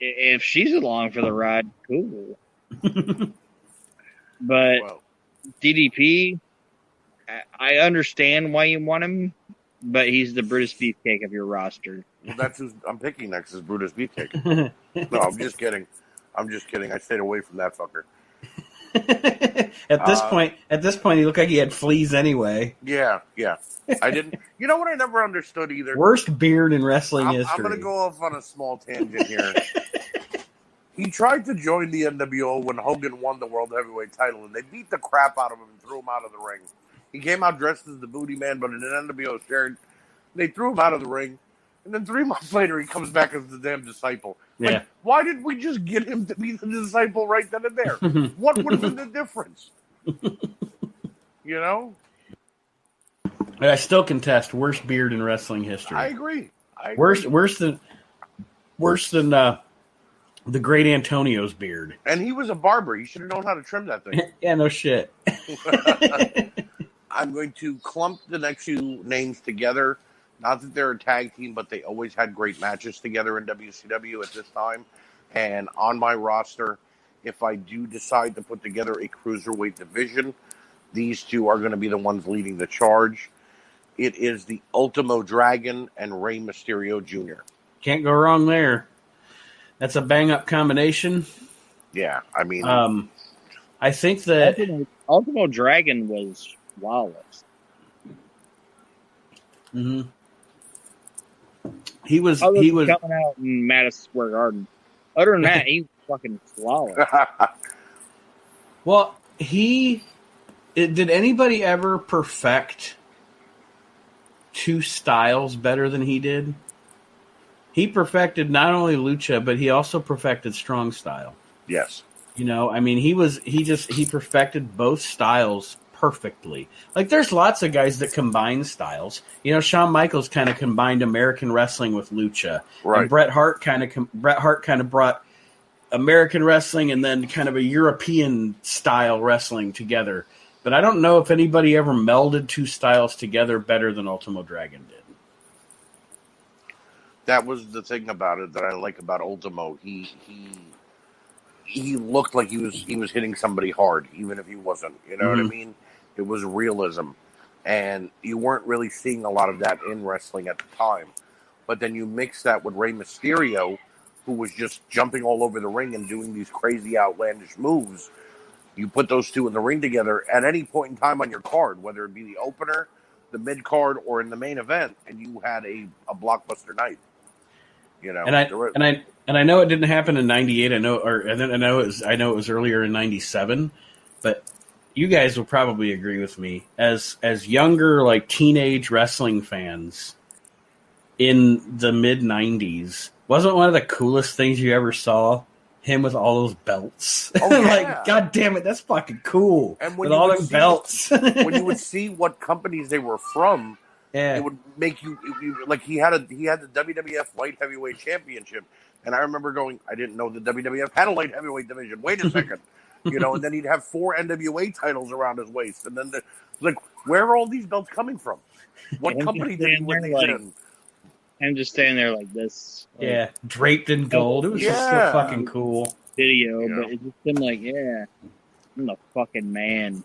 if she's along for the ride, cool. But Well, DDP, I understand why you want him, but he's the Brutus Beefcake of your roster. that's who I'm picking next is Brutus Beefcake. No, I'm just kidding. I stayed away from that fucker. At this point, he looked like he had fleas anyway. Yeah. I didn't. You know what I never understood either? Worst beard in wrestling history. I'm going to go off on a small tangent here. He tried to join the NWO when Hogan won the World Heavyweight title, and they beat the crap out of him and threw him out of the ring. He came out dressed as the Booty Man, but in an NWO shirt. They threw him out of the ring, and then 3 months later, he comes back as the damn disciple. Like, Yeah. why did we just get him to be the disciple right then and there? What would have been the difference? You know? I still contest worst beard in wrestling history. I agree. Worse than the great Antonio's beard. And he was a barber. He should have known how to trim that thing. Yeah, no shit. I'm going to clump the next few names together. Not that they're a tag team, but they always had great matches together in WCW at this time. And on my roster, if I do decide to put together a cruiserweight division, these two are going to be the ones leading the charge. It is the Ultimo Dragon and Rey Mysterio Jr. Can't go wrong there. That's a bang-up combination. Yeah, I mean... I think that... Ultimo Dragon was flawless. Mm-hmm. He was coming out in Madison Square Garden. Other than that, he was fucking flawless. Well, did anybody ever perfect two styles better than he did? He perfected not only lucha, but he also perfected strong style. Yes. You know, I mean, he perfected both styles perfectly. Like, there's lots of guys that combine styles. You know, Shawn Michaels kind of combined American wrestling with lucha, right? And Bret Hart kind of brought American wrestling and then kind of a European style wrestling together. But I don't know if anybody ever melded two styles together better than Ultimo Dragon did. That was the thing about it that I like about Ultimo. He looked like he was hitting somebody hard, even if he wasn't. You know what I mean? It was realism. And you weren't really seeing a lot of that in wrestling at the time. But then you mix that with Rey Mysterio, who was just jumping all over the ring and doing these crazy outlandish moves. You put those two in the ring together at any point in time on your card, whether it be the opener, the mid card, or in the main event, and you had a blockbuster night. You know, and I know it didn't happen in '98. I know it was earlier in '97, but you guys will probably agree with me as younger, like teenage wrestling fans in the mid '90s. Wasn't one of the coolest things you ever saw him with all those belts? Oh, yeah. Like, God damn it, that's fucking cool. And with all them belts, when you would see what companies they were from. Yeah. It would make you like he had the WWF Light Heavyweight Championship, and I remember going, I didn't know the WWF had a light heavyweight division. Wait a second, you know, and then he'd have 4 NWA titles around his waist, and then like, where are all these belts coming from? What company did he win these in? I'm just standing there like this, like, draped in gold. It was just so fucking cool. Video, but it just been like, I'm the fucking man.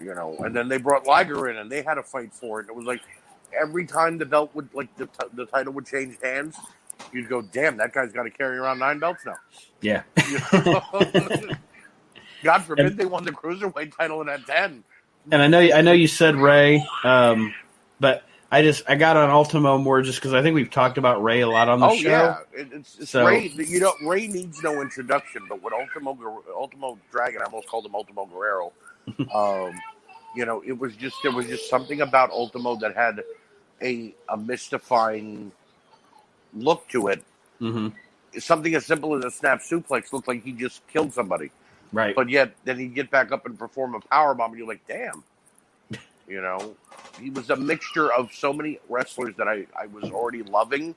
You know, and then they brought Liger in, and they had a fight for it. It was like every time the belt would, like the title would change hands, you'd go, "Damn, that guy's got to carry around 9 belts now." Yeah. You know? God forbid they won the cruiserweight title in at 10. And I know you said Ray, but I got on Ultimo more just because I think we've talked about Ray a lot on the show. Yeah, it's so, Ray. You know, Ray needs no introduction, but with Ultimo Dragon, I almost called him Ultimo Guerrero. You know, there was just something about Ultimo that had a mystifying look to it. Mm-hmm. Something as simple as a snap suplex looked like he just killed somebody, right? But yet then he'd get back up and perform a powerbomb, and you're like, damn, You know, he was a mixture of so many wrestlers that I was already loving.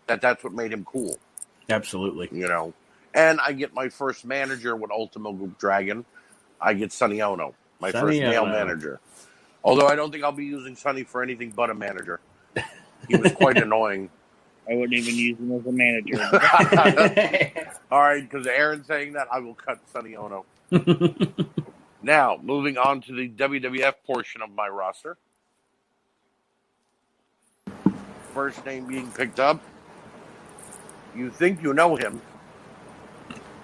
That's what made him cool. Absolutely. You know, and I get my first manager with Ultimo Dragon. I get Sonny Ono, my first male manager. Although I don't think I'll be using Sonny for anything but a manager. He was quite annoying. I wouldn't even use him as a manager. All right, because Aaron's saying that, I will cut Sonny Ono. Now, moving on to the WWF portion of my roster. First name being picked up. You think you know him.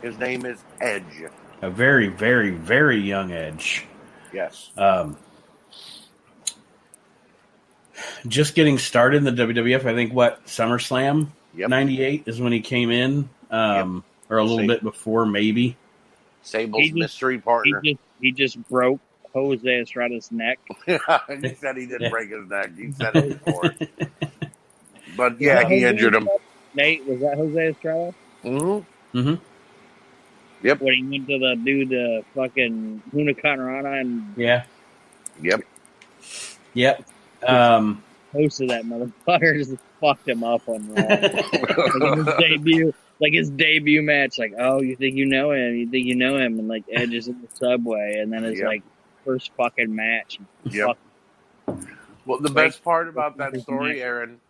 His name is Edge. A very, very, very young Edge. Yes. Just getting started in the WWF, I think, SummerSlam 98 is when he came in, or a little bit before, maybe. Sable's mystery partner. He just broke Jose Estrada's neck. He said he didn't break his neck. He said it before. But, yeah, he injured him. Nate, was that Jose Estrada? Mm-hmm. Mm-hmm. Yep. When he went to the fucking Hurricanrana and... Yep. Most of that motherfucker just fucked him up on Raw. His debut match, like, oh, you think you know him, and like Edge is in the subway, and then his like first fucking match. Yep. Well, the best part about that story, Aaron,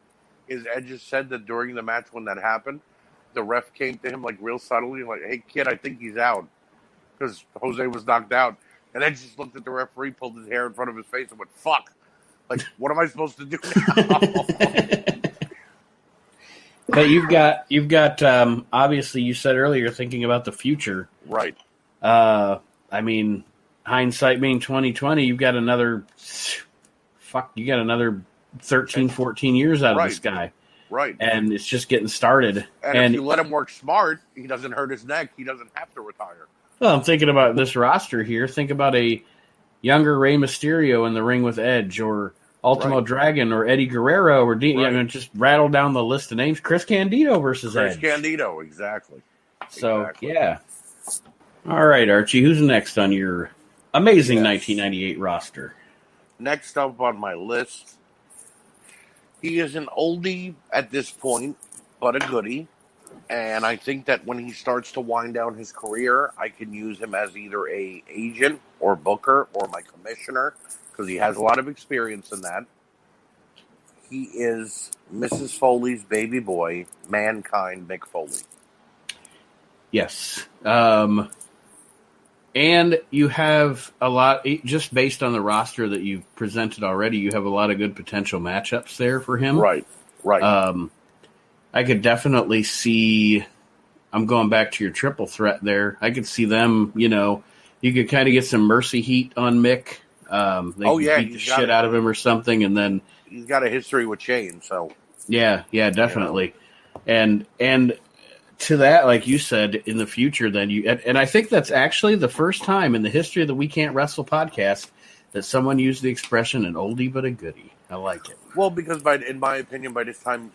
is Edge just said that during the match when that happened, the ref came to him like real subtly, like, "Hey kid, I think he's out," because Jose was knocked out, and Edge just looked at the referee, pulled his hair in front of his face, and went, "Fuck." Like, what am I supposed to do now? But you've got obviously, you said earlier, thinking about the future. Right. I mean, hindsight being 2020, you've got another 13, 14 years out of this guy. Right. And it's just getting started. And if you let him work smart, he doesn't hurt his neck. He doesn't have to retire. Well, I'm thinking about this roster here. Think about a younger Rey Mysterio in the ring with Edge, or Ultimo Dragon, or Eddie Guerrero, or just rattle down the list of names. Chris Candido versus Edge. Chris Candido, exactly. So, yeah. All right, Archie, who's next on your amazing 1998 roster? Next up on my list, he is an oldie at this point, but a goodie. And I think that when he starts to wind down his career, I can use him as either a agent or booker or my commissioner, because he has a lot of experience in that. He is Mrs. Foley's baby boy, Mankind Mick Foley. Yes. And you have a lot, just based on the roster that you've presented already, you have a lot of good potential matchups there for him. Right. I could definitely see, I'm going back to your triple threat there. I could see them, you could kind of get some mercy heat on Mick. Beat the shit out of him or something, and then he's got a history with Shane, so yeah, definitely. And to that, like you said, in the future, then and I think that's actually the first time in the history of the We Can't Wrestle podcast that someone used the expression "an oldie but a goodie." I like it. Well, because in my opinion, by this time,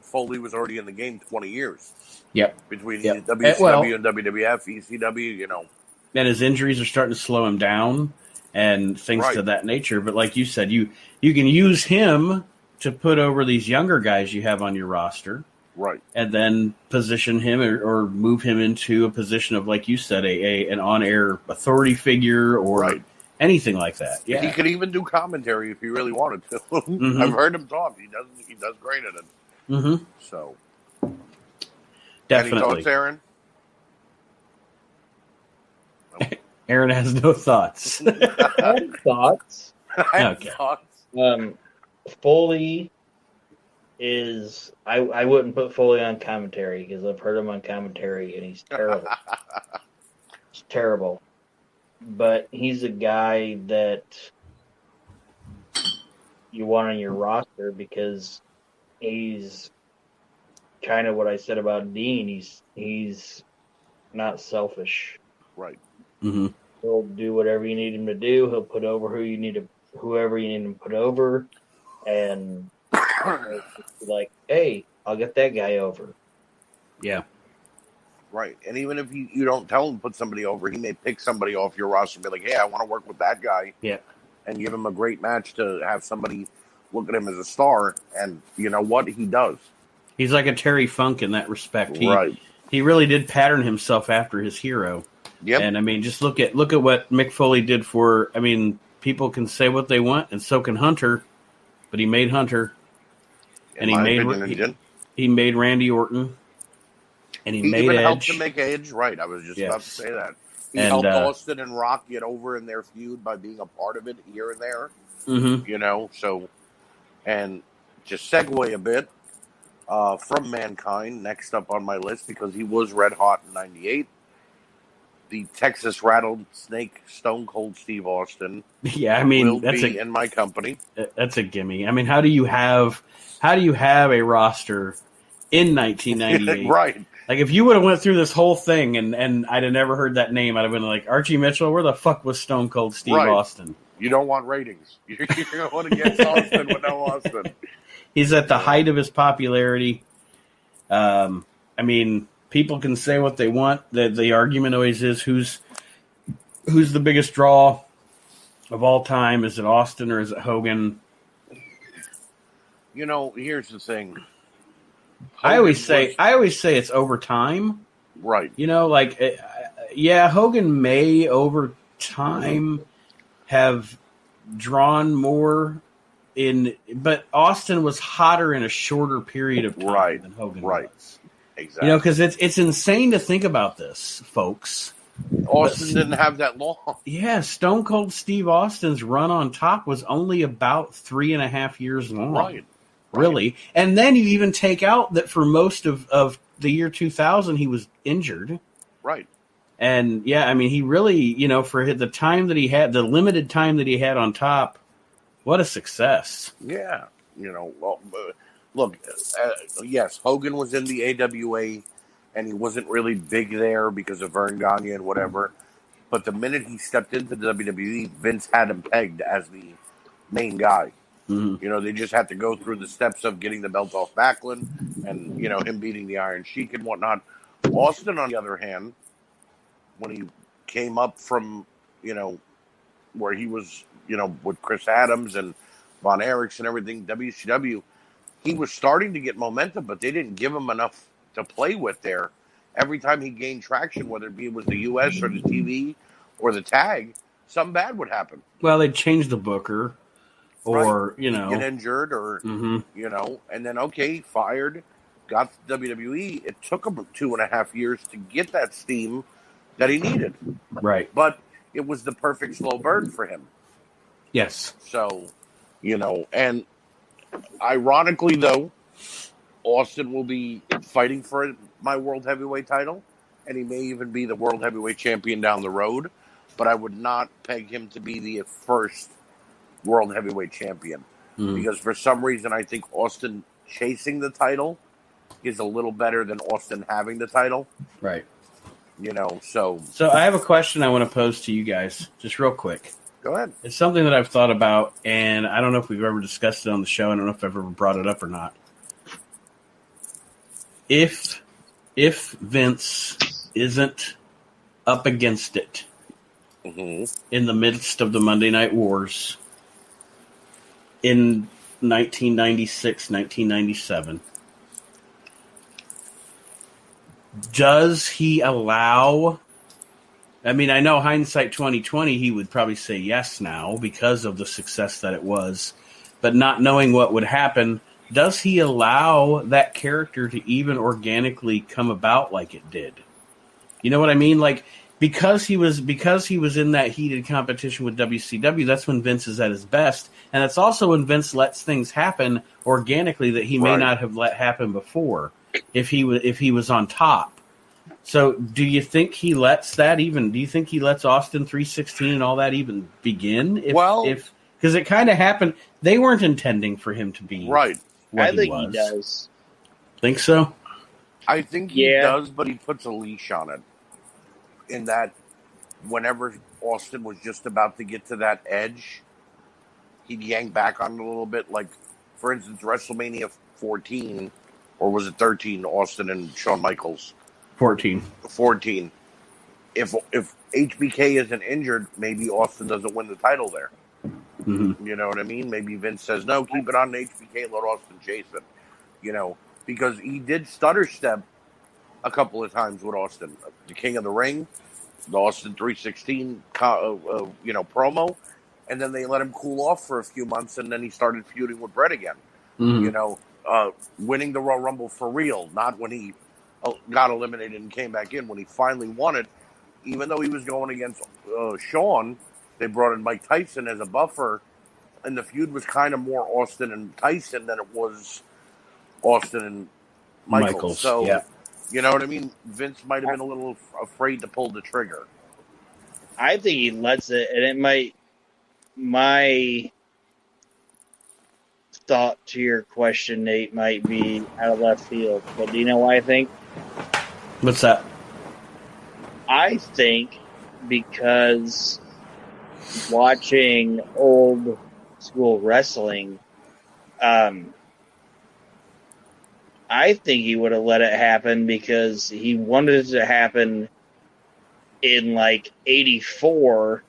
Foley was already in the game 20 years. Yep. Between WCW and WWF, ECW, And his injuries are starting to slow him down and things to that nature. But like you said, you can use him to put over these younger guys you have on your roster. Right. And then position him or move him into a position of, like you said, an on-air authority figure or anything like that. Yeah. He could even do commentary if he really wanted to. Mm-hmm. I've heard him talk. He does great at it. Mm-hmm. So, definitely. Any thoughts, Aaron? Nope. Aaron has no thoughts. I have thoughts. Foley is... I wouldn't put Foley on commentary because I've heard him on commentary and he's terrible. He's terrible. But he's a guy that you want on your roster because he's kind of what I said about Dean. He's not selfish. Right. Mm-hmm. He'll do whatever you need him to do. He'll put over whoever you need him to put over, and like, hey, I'll get that guy over. Yeah. Right. And even if you don't tell him to put somebody over, he may pick somebody off your roster and be like, hey, I want to work with that guy. Yeah. and give him a great match to have somebody look at him as a star. And you know what? He does. He's like a Terry Funk in that respect. Right. He really did pattern himself after his hero. Yep. And I mean, just look at what Mick Foley did for. I mean, people can say what they want, and so can Hunter, but he made Hunter, and he made Randy Orton, and he made even Edge. helped to make Edge. Right. I was just about to say that. He helped Austin and Rock get over in their feud by being a part of it here and there. Mm-hmm. You know, so, and just segue a bit from Mankind, next up on my list, because he was red hot in '98. The Texas Rattlesnake Stone Cold Steve Austin. Yeah, I mean, will be in my company. That's a gimme. I mean, how do you have a roster in 1998? Right. Like, if you would have went through this whole thing and I'd have never heard that name, I'd have been like, Archie Mitchell, where the fuck was Stone Cold Steve Austin? You don't want ratings. You're going against Austin with no Austin. He's at the height of his popularity. I mean, people can say what they want. The argument always is who's the biggest draw of all time? Is it Austin or is it Hogan? You know, here's the thing. I always say it's over time. Right. You know, like, Hogan may over time have drawn more but Austin was hotter in a shorter period of time than Hogan was. Exactly. You know, because it's insane to think about this, folks. Austin didn't have that long. Yeah, Stone Cold Steve Austin's run on top was only about 3.5 years long. Right. Really. And then you even take out that for most of the year 2000, he was injured. Right. And, yeah, I mean, he really, you know, for the time that he had, the limited time that he had on top, what a success. Yeah. You know, well, look, yes, Hogan was in the AWA, and he wasn't really big there because of Vern Gagne and whatever. But the minute he stepped into the WWE, Vince had him pegged as the main guy. Mm-hmm. You know, they just had to go through the steps of getting the belt off Backlund and, you know, him beating the Iron Sheik and whatnot. Austin, on the other hand, when he came up from, you know, where he was, you know, with Chris Adams and Von Erichs and everything, WCW, he was starting to get momentum, but they didn't give him enough to play with there. Every time he gained traction, whether it was the U.S. or the TV or the tag, something bad would happen. Well, they'd change the booker. Or, you know, get injured or, you know, and then, fired, got to WWE. It took him 2.5 years to get that steam that he needed. Right. But it was the perfect slow burn for him. Yes. So, you know, and ironically, though, Austin will be fighting for my World Heavyweight title, and he may even be the World Heavyweight champion down the road, but I would not peg him to be the first World Heavyweight champion because for some reason I think Austin chasing the title is a little better than Austin having the title. Right. You know, so I have a question I want to pose to you guys, just real quick. Go ahead. It's something that I've thought about, and I don't know if we've ever discussed it on the show. I don't know if I've ever brought it up or not. If Vince isn't up against it in the midst of the Monday Night Wars in 1996, 1997, does he allow... I mean, I know hindsight 2020, he would probably say yes now because of the success that it was. But not knowing what would happen, does he allow that character to even organically come about like it did? You know what I mean? Like, because he was in that heated competition with WCW, that's when Vince is at his best. And that's also when Vince lets things happen organically that he may not have let happen before if he was on top. So do you think he lets that even? Do you think he lets Austin 316 and all that even begin? Because it kind of happened. They weren't intending for him to be right. I think he does. Think so? I think he does, but he puts a leash on it. In that, whenever Austin was just about to get to that edge, he'd yank back on it a little bit. Like, for instance, WrestleMania 14, or was it 13? Austin and Shawn Michaels. 14. If HBK isn't injured, maybe Austin doesn't win the title there. You know what I mean? Maybe Vince says, no, keep it on HBK, let Austin chase it. You know, because he did stutter step a couple of times with Austin. The King of the Ring, the Austin 316, promo. And then they let him cool off for a few months, and then he started feuding with Bret again. You know, winning the Royal Rumble for real, not when he got eliminated and came back in. When he finally won it, even though he was going against Shawn, they brought in Mike Tyson as a buffer, and the feud was kind of more Austin and Tyson than it was Austin and Michaels. So, yeah. You know what I mean? Vince might have been a little afraid to pull the trigger. I think he lets it, and it might. My thought to your question, Nate, might be out of left field. But do you know why I think? What's that? I think because watching old school wrestling, I think he would have let it happen because he wanted it to happen in like '84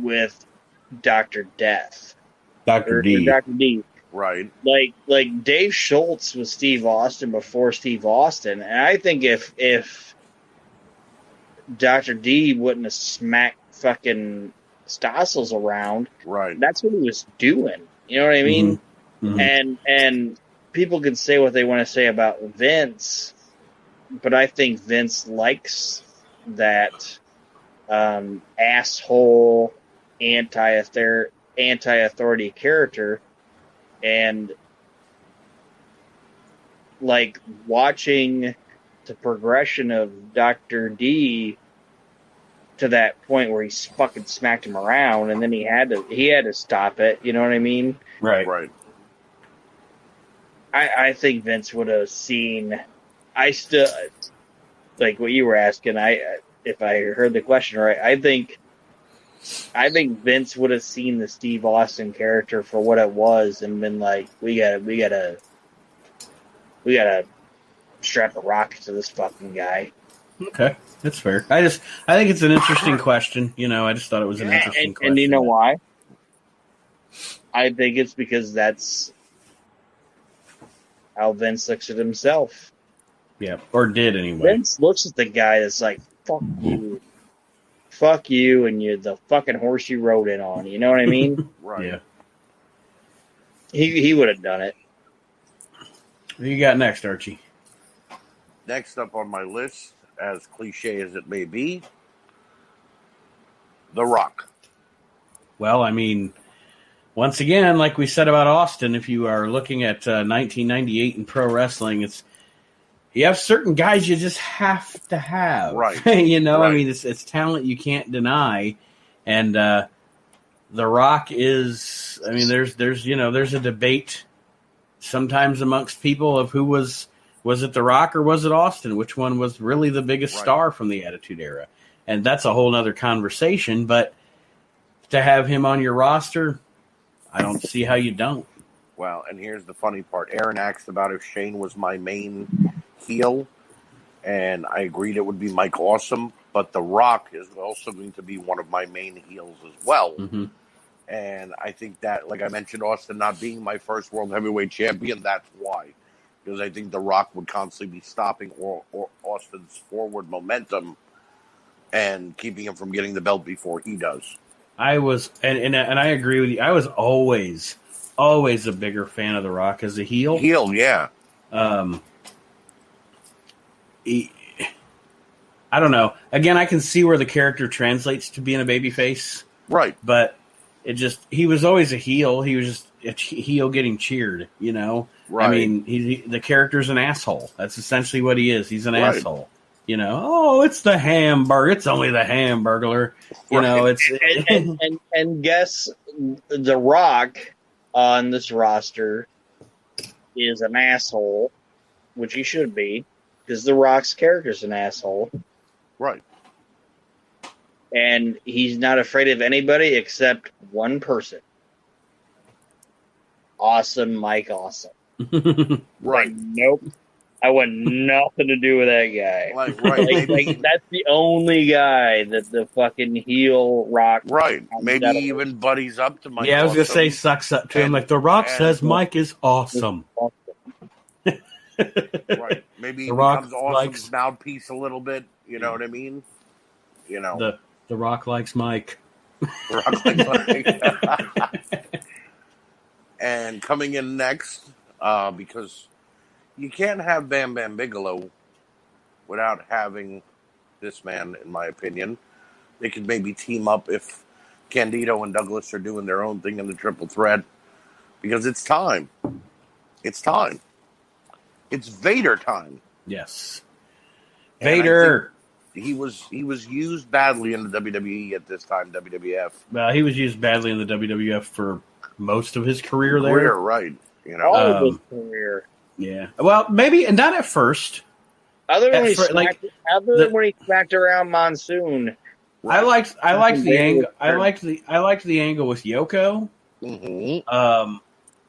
with Dr. Death. Dr. D. Dr. D. Right. Like Dave Schultz was Steve Austin before Steve Austin. And I think if Dr. D wouldn't have smacked fucking Stossels around, right, that's what he was doing. You know what I mean? And people can say what they want to say about Vince, but I think Vince likes that asshole, anti-authority character, and like watching the progression of Dr. D to that point where he fucking smacked him around, and then he had to stop it. You know what I mean? Right. Right. I think Vince would have seen. I still like what you were asking. If I heard the question right, I think Vince would have seen the Steve Austin character for what it was and been like, we gotta strap a rocket to this fucking guy. Okay, that's fair. I think it's an interesting question. You know, I just thought it was an interesting question. And you know why? I think it's because that's how Vince looks at himself. Yeah, or did anyway. Vince looks at the guy that's like, fuck you, and you're the fucking horse you rode in on. You know what I mean? Right. Yeah. He would have done it. What you got next, Archie? Next up on my list, as cliche as it may be, The Rock. Well, I mean, once again, like we said about Austin, if you are looking at 1998 in pro wrestling, you have certain guys you just have to have. Right. You know, right. I mean, it's talent you can't deny. And The Rock is, I mean, there's a debate sometimes amongst people of who was it The Rock or was it Austin? Which one was really the biggest star from the Attitude Era? And that's a whole nother conversation. But to have him on your roster, I don't see how you don't. Well, and here's the funny part. Aaron asked about if Shane was my main heel, and I agreed it would be Mike Awesome, but The Rock is also going to be one of my main heels as well. Mm-hmm. And I think that, like I mentioned, Austin not being my first World Heavyweight Champion, that's why. Because I think The Rock would constantly be stopping or Austin's forward momentum and keeping him from getting the belt before he does. I was, and I agree with you. I was always a bigger fan of The Rock as a heel. Yeah. I don't know. Again, I can see where the character translates to being a babyface. Right. But he was always a heel. He was just a heel getting cheered, you know? Right. I mean, the character's an asshole. That's essentially what he is. He's an asshole. You know, oh, it's the hamburger. It's only the Hamburglar. You know, it's and guess The Rock on this roster is an asshole, which he should be, because The Rock's character's an asshole. Right. And he's not afraid of anybody except one person. Awesome Mike Awesome. Right. Like, nope. I want nothing to do with that guy. Like, right, maybe, That's the only guy that the fucking heel Rock. right, maybe even buddies up to Mike. Yeah, I was gonna say Awesome. sucks up to him. And- Like The Rock and- says, Mike is awesome. Right, maybe he The Rock becomes Awesome's mouthpiece a little bit. You know what I mean? You know, The Rock likes Mike. The Rock likes Mike. And coming in next, because you can't have Bam Bam Bigelow without having this man, in my opinion. They could maybe team up if Candido and Douglas are doing their own thing in the triple threat, because it's time. It's time. It's Vader time. Yes. And I Vader. think he was used badly in the WWE at this time, WWF. Well, he was used badly in the WWF for most of his career there. Career, right. You know, All of his career. Yeah. Well, maybe, and not at first. Other than, At when he smacked around Monsoon. I liked the angle. Vader. I liked the angle with Yoko. mm-hmm.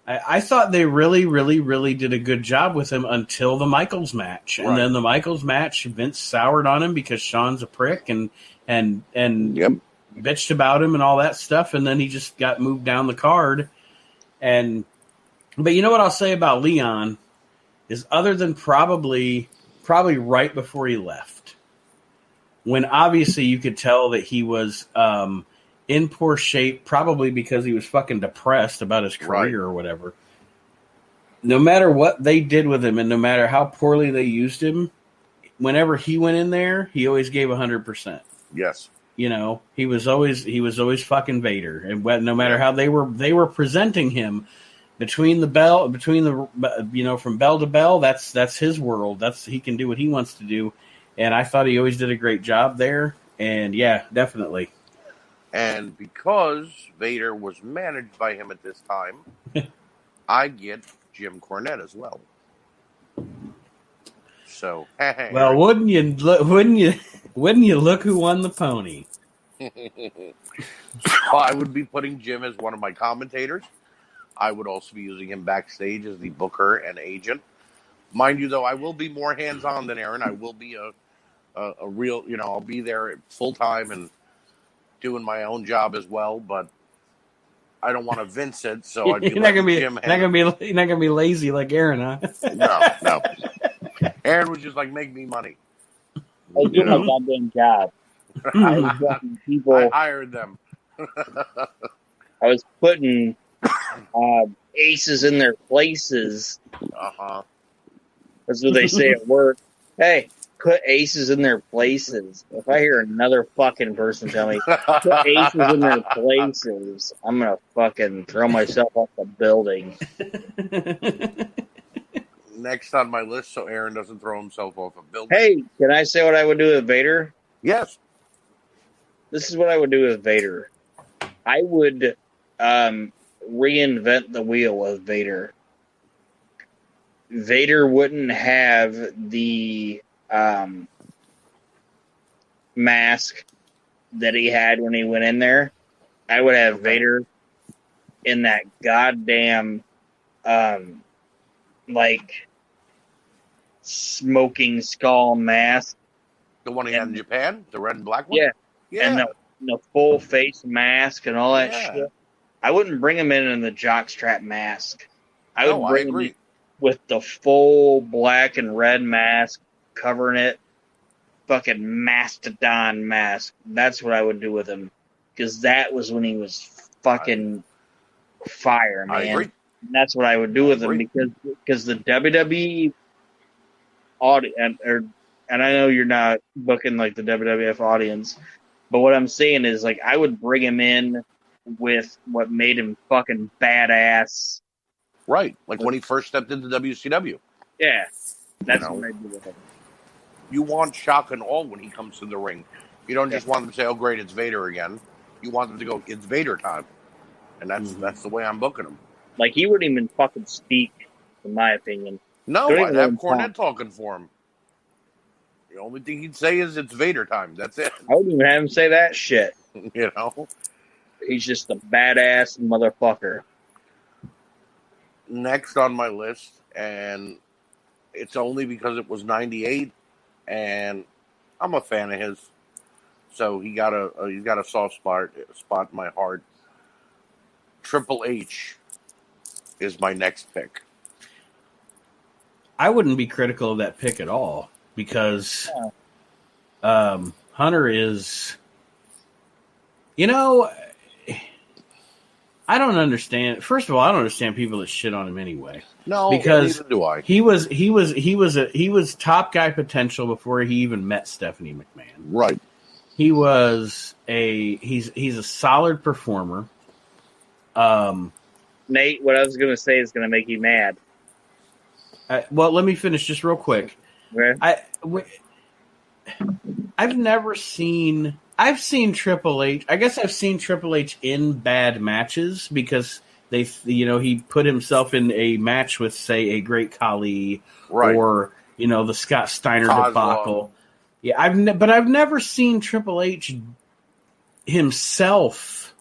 I thought they really, really, really did a good job with him until the Michaels match, and Right. then the Michaels match, Vince soured on him because Shawn's a prick and Yep. bitched about him and all that stuff, and then he just got moved down the card. But you know what I'll say about Leon is, other than probably right before he left, when obviously you could tell that he was in poor shape, probably because he was fucking depressed about his career Right. or whatever. No matter what they did with him and no matter how poorly they used him, whenever he went in there, he always gave 100%. Yes. You know, he was always fucking Vader, and no matter how they were presenting him between the from bell to bell, that's his world. He can do what he wants to do, and I thought he always did a great job there. And yeah, definitely. And because Vader was managed by him at this time, I get Jim Cornette as well. So, Well, wouldn't you look who won the pony? I would be putting Jim as one of my commentators. I would also be using him backstage as the booker and agent. Mind you, though, I will be more hands-on than Aaron. I will be a real, I'll be there full-time and doing my own job as well, but I don't want to Vince it, so I'd be You're not gonna be Jim you're not gonna be lazy like Aaron, huh? No. Aaron was just like, make me money. I was doing my goddamn job. I was fucking people. I hired them. I was putting aces in their places. Uh-huh. That's what they say at work. Hey, put aces in their places. If I hear another fucking person tell me, put aces in their places, I'm going to fucking throw myself off the building. Next on my list, so Aaron doesn't throw himself off a building. Hey, can I say what I would do with Vader? Yes. This is what I would do with Vader. I would reinvent the wheel with Vader. Vader wouldn't have the mask that he had when he went in there. I would have Vader in that goddamn smoking skull mask. The one he had in Japan? The red and black one? Yeah. And the full face mask and all that shit. I wouldn't bring him in the jockstrap mask. I would bring him in with the full black and red mask covering it. Fucking mastodon mask. That's what I would do with him. Because that was when he was fucking fire, man. I agree. And that's what I would do with him because the WWE audience, and I know you're not booking like the WWF audience, but what I'm saying is like I would bring him in with what made him fucking badass. Right, like when he first stepped into WCW. Yeah, that's what I do with him. You want shock and awe when he comes to the ring. You don't just want them to say, "Oh, great, it's Vader again." You want them to go, "It's Vader time," and that's the way I'm booking him. Like he wouldn't even fucking speak, in my opinion. No, I'd have Cornette talking for him. The only thing he'd say is, "It's Vader time." That's it. I wouldn't even have him say that shit. You know, he's just a badass motherfucker. Next on my list, and it's only because it was 98, and I'm a fan of his. So he's got a soft spot in my heart. Triple H is my next pick. I wouldn't be critical of that pick at all because Hunter is, I don't understand. First of all, I don't understand people that shit on him anyway. No, because neither do I. He was top guy potential before he even met Stephanie McMahon. Right. He's a solid performer. Nate, what I was going to say is going to make you mad. Well, let me finish just real quick. Okay. I've seen Triple H. I guess I've seen Triple H in bad matches because he put himself in a match with, say, a Great Khali, right, or the Scott Steiner debacle. Yeah, I've never seen Triple H himself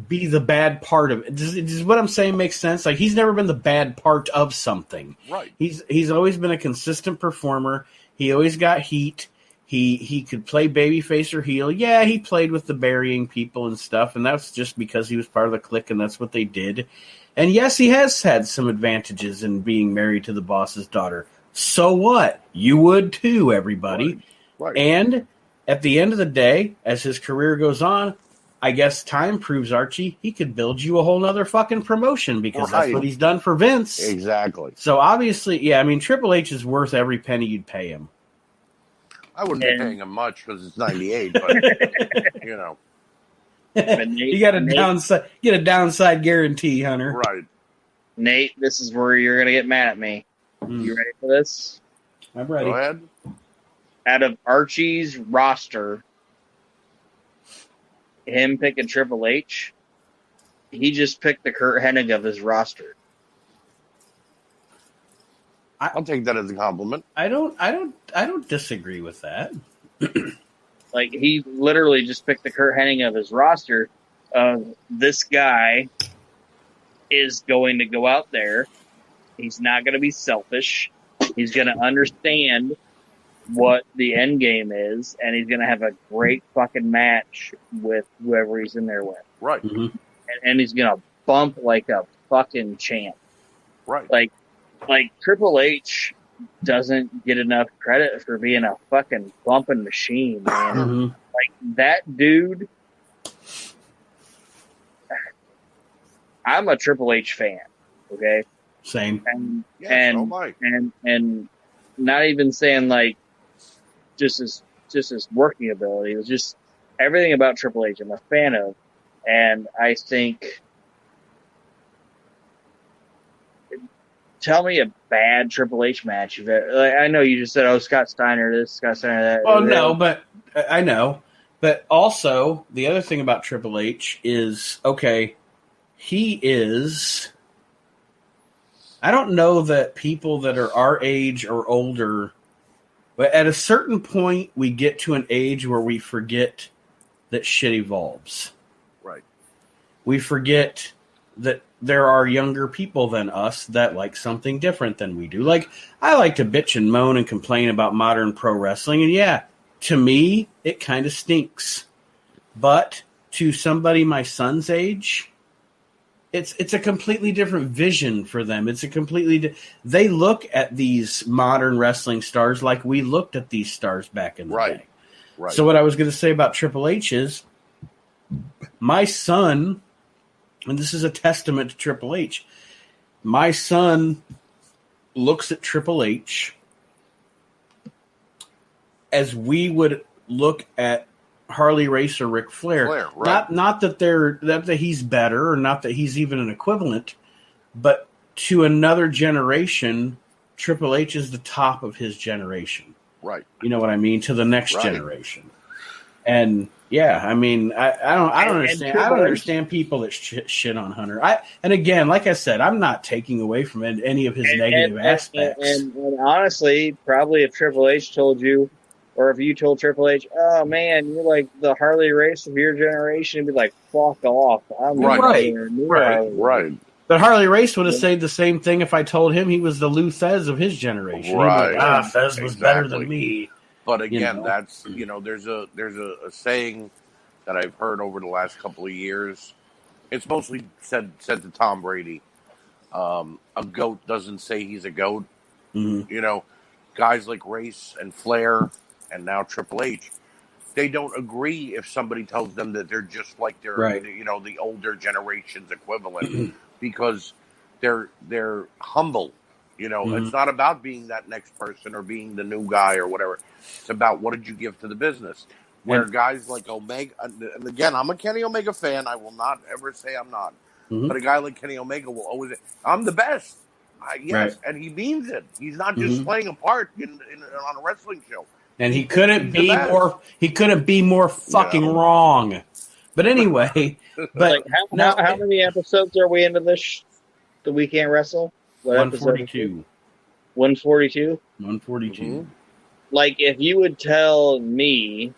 be the bad part of it. Does what I'm saying make sense? Like, he's never been the bad part of something. Right. He's always been a consistent performer. He always got heat. He could play babyface or heel. Yeah, he played with the burying people and stuff, and that's just because he was part of the clique and that's what they did. And yes, he has had some advantages in being married to the boss's daughter. So what? You would too, everybody. Right. And at the end of the day, as his career goes on, I guess time proves, Archie, he could build you a whole nother fucking promotion because that's what he's done for Vince. Exactly. So obviously, Triple H is worth every penny you'd pay him. I wouldn't be paying him much because it's 98, but you got a downside guarantee, Hunter. Right. Nate, this is where you're gonna get mad at me. You ready for this? I'm ready. Go ahead. Out of Archie's roster, him picking Triple H, he just picked the Kurt Hennig of his roster. I'll take that as a compliment. I don't disagree with that. Like, he literally just picked the Kurt Hennig of his roster. This guy is going to go out there. He's not going to be selfish. He's going to understand what the end game is, and he's going to have a great fucking match with whoever he's in there with. Right. Mm-hmm. And he's going to bump like a fucking champ. Right. Like Triple H doesn't get enough credit for being a fucking bumping machine, man. Mm-hmm. Like, that dude, I'm a Triple H fan, okay? Same. And not even saying like just his working ability. It was just everything about Triple H I'm a fan of, and I think. Tell me a bad Triple H match you've ever, like, I know you just said, Scott Steiner this, Scott Steiner that. Oh, no, but I know. But also, the other thing about Triple H is, he is. I don't know that people that are our age or older, but at a certain point, we get to an age where we forget that shit evolves. Right. We forget that there are younger people than us that like something different than we do. Like, I like to bitch and moan and complain about modern pro wrestling, and yeah, to me, it kind of stinks. But to somebody my son's age, it's a completely different vision for them. It's a completely they look at these modern wrestling stars like we looked at these stars back in the day. Right. So what I was going to say about Triple H is my son. And this is a testament to Triple H. My son looks at Triple H as we would look at Harley Race or Ric Flair. Right. Not that he's better or not that he's even an equivalent, but to another generation, Triple H is the top of his generation. Right. You know what I mean? To the next generation. And yeah, I mean, I don't understand. I don't understand people that shit on Hunter. And again, like I said, I'm not taking away from any of his negative aspects. And honestly, probably if Triple H told you, or if you told Triple H, "Oh man, you're like the Harley Race of your generation," he'd be like, "Fuck off!" I'm right. Harley. Right. But Harley Race would have said the same thing if I told him he was the Lou Thez of his generation. Right. He'd be like, Thez was better than Exactly. me. But again, You know? that's there's a saying that I've heard over the last couple of years. It's mostly said to Tom Brady. A goat doesn't say he's a goat. Mm-hmm. Guys like Race and Flair and now Triple H, they don't agree if somebody tells them that they're just like their Right. the older generation's equivalent because they're humble. It's not about being that next person or being the new guy or whatever. It's about what did you give to the business. Where guys like Omega, and again, I'm a Kenny Omega fan. I will not ever say I'm not. Mm-hmm. But a guy like Kenny Omega will always say, I'm the best. Yes, Right. and he means it. He's not just playing a part on a wrestling show. And he couldn't be more. He couldn't be more fucking wrong. But anyway, but how many episodes are we into this? The We Can't Wrestle. What 142. 142. 142. Mm-hmm. Like, if you would tell me,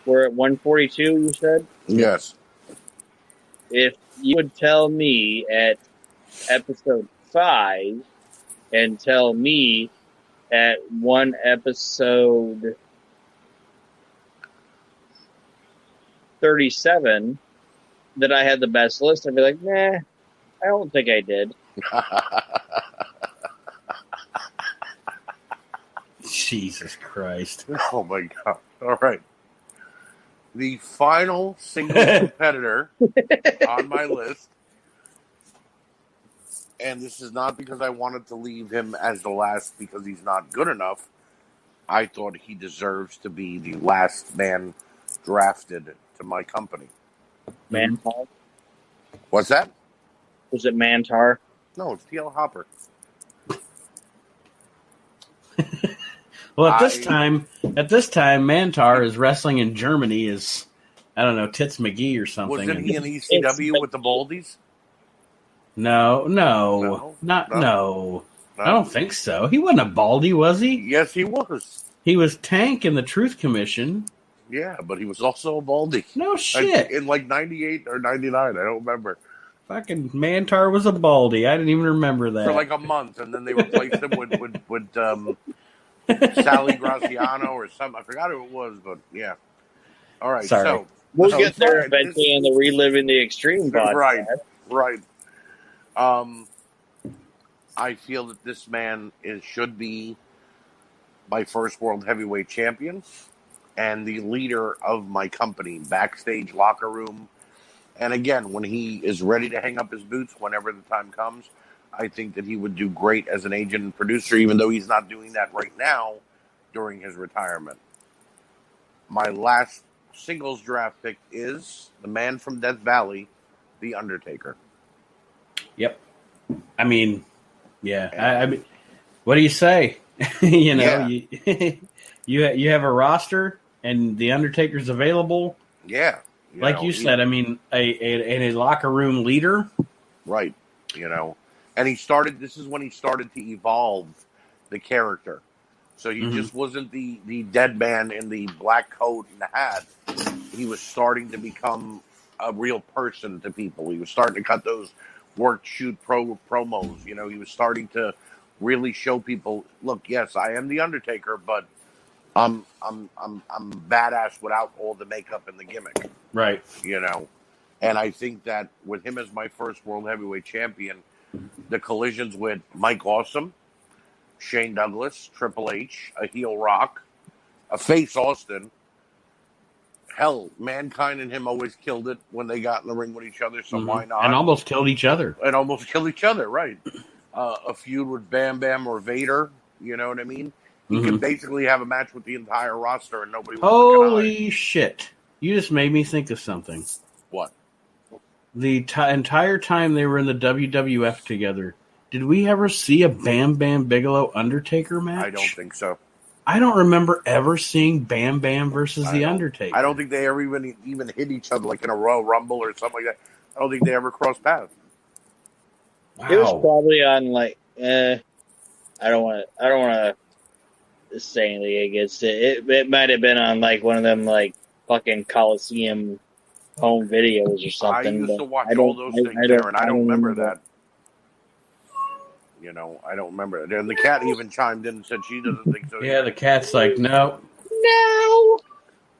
we're at 142. You said Yes. if you would tell me at episode 5 and tell me at episode 37 that I had the best list, I'd be like, nah, I don't think I did. Jesus Christ. Oh my God. All right. The final single competitor on my list, and this is not because I wanted to leave him as the last because he's not good enough. I thought he deserves to be the last man drafted to my company. Mantar? What's that? Was it Mantar? No, it's TL Hopper. Well, at this time, Mantar is wrestling in Germany as, I don't know, Tits McGee or something. Wasn't he in ECW with the Baldies? No. No. I don't think so. He wasn't a Baldy, was he? Yes, he was. He was Tank in the Truth Commission. Yeah, but he was also a Baldy. No shit. In like 98 or 99, I don't remember. Fucking Mantar was a Baldy. I didn't even remember that. For like a month, and then they replaced him with Sally Graziano or something. I forgot who it was, but yeah. All right, Sorry. so We'll so get there fine. eventually in the Reliving the Extreme podcast. Right. I feel that this man should be my first world heavyweight champion and the leader of my company, backstage, locker room. And again, when he is ready to hang up his boots, whenever the time comes, I think that he would do great as an agent and producer, even though he's not doing that right now during his retirement. My last singles draft pick is the man from Death Valley, The Undertaker. Yep. I mean, yeah. I mean, what do you say? You have a roster and The Undertaker's available. Yeah. Like you said, I mean, a locker room leader. Right. And this is when he started to evolve the character. So he just wasn't the dead man in the black coat and the hat. He was starting to become a real person to people. He was starting to cut those work shoot promos. He was starting to really show people, look, yes, I am the Undertaker, but I'm badass without all the makeup and the gimmick. Right. And I think that with him as my first world heavyweight champion, the collisions with Mike Awesome, Shane Douglas, Triple H, a heel Rock, a face Austin. Hell, Mankind and him always killed it when they got in the ring with each other, so why not? And almost killed each other. Right. A feud with Bam Bam or Vader, you know what I mean? He could basically have a match with the entire roster and nobody would Holy shit. You just made me think of something. What? The entire time they were in the WWF together, did we ever see a Bam Bam Bigelow Undertaker match? I don't think so. I don't remember ever seeing Bam Bam versus The Undertaker. I don't think they ever even hit each other like in a Royal Rumble or something like that. I don't think they ever crossed paths. Wow. It was probably on like, I don't want to say anything against it. It might have been on like one of them like fucking Coliseum home videos or something. I used to but watch I all don't- those things I there, don't- and I don't remember remember that. You know, I don't remember it. And the cat even chimed in and said she doesn't think so. Yeah, the cat's like, no. No.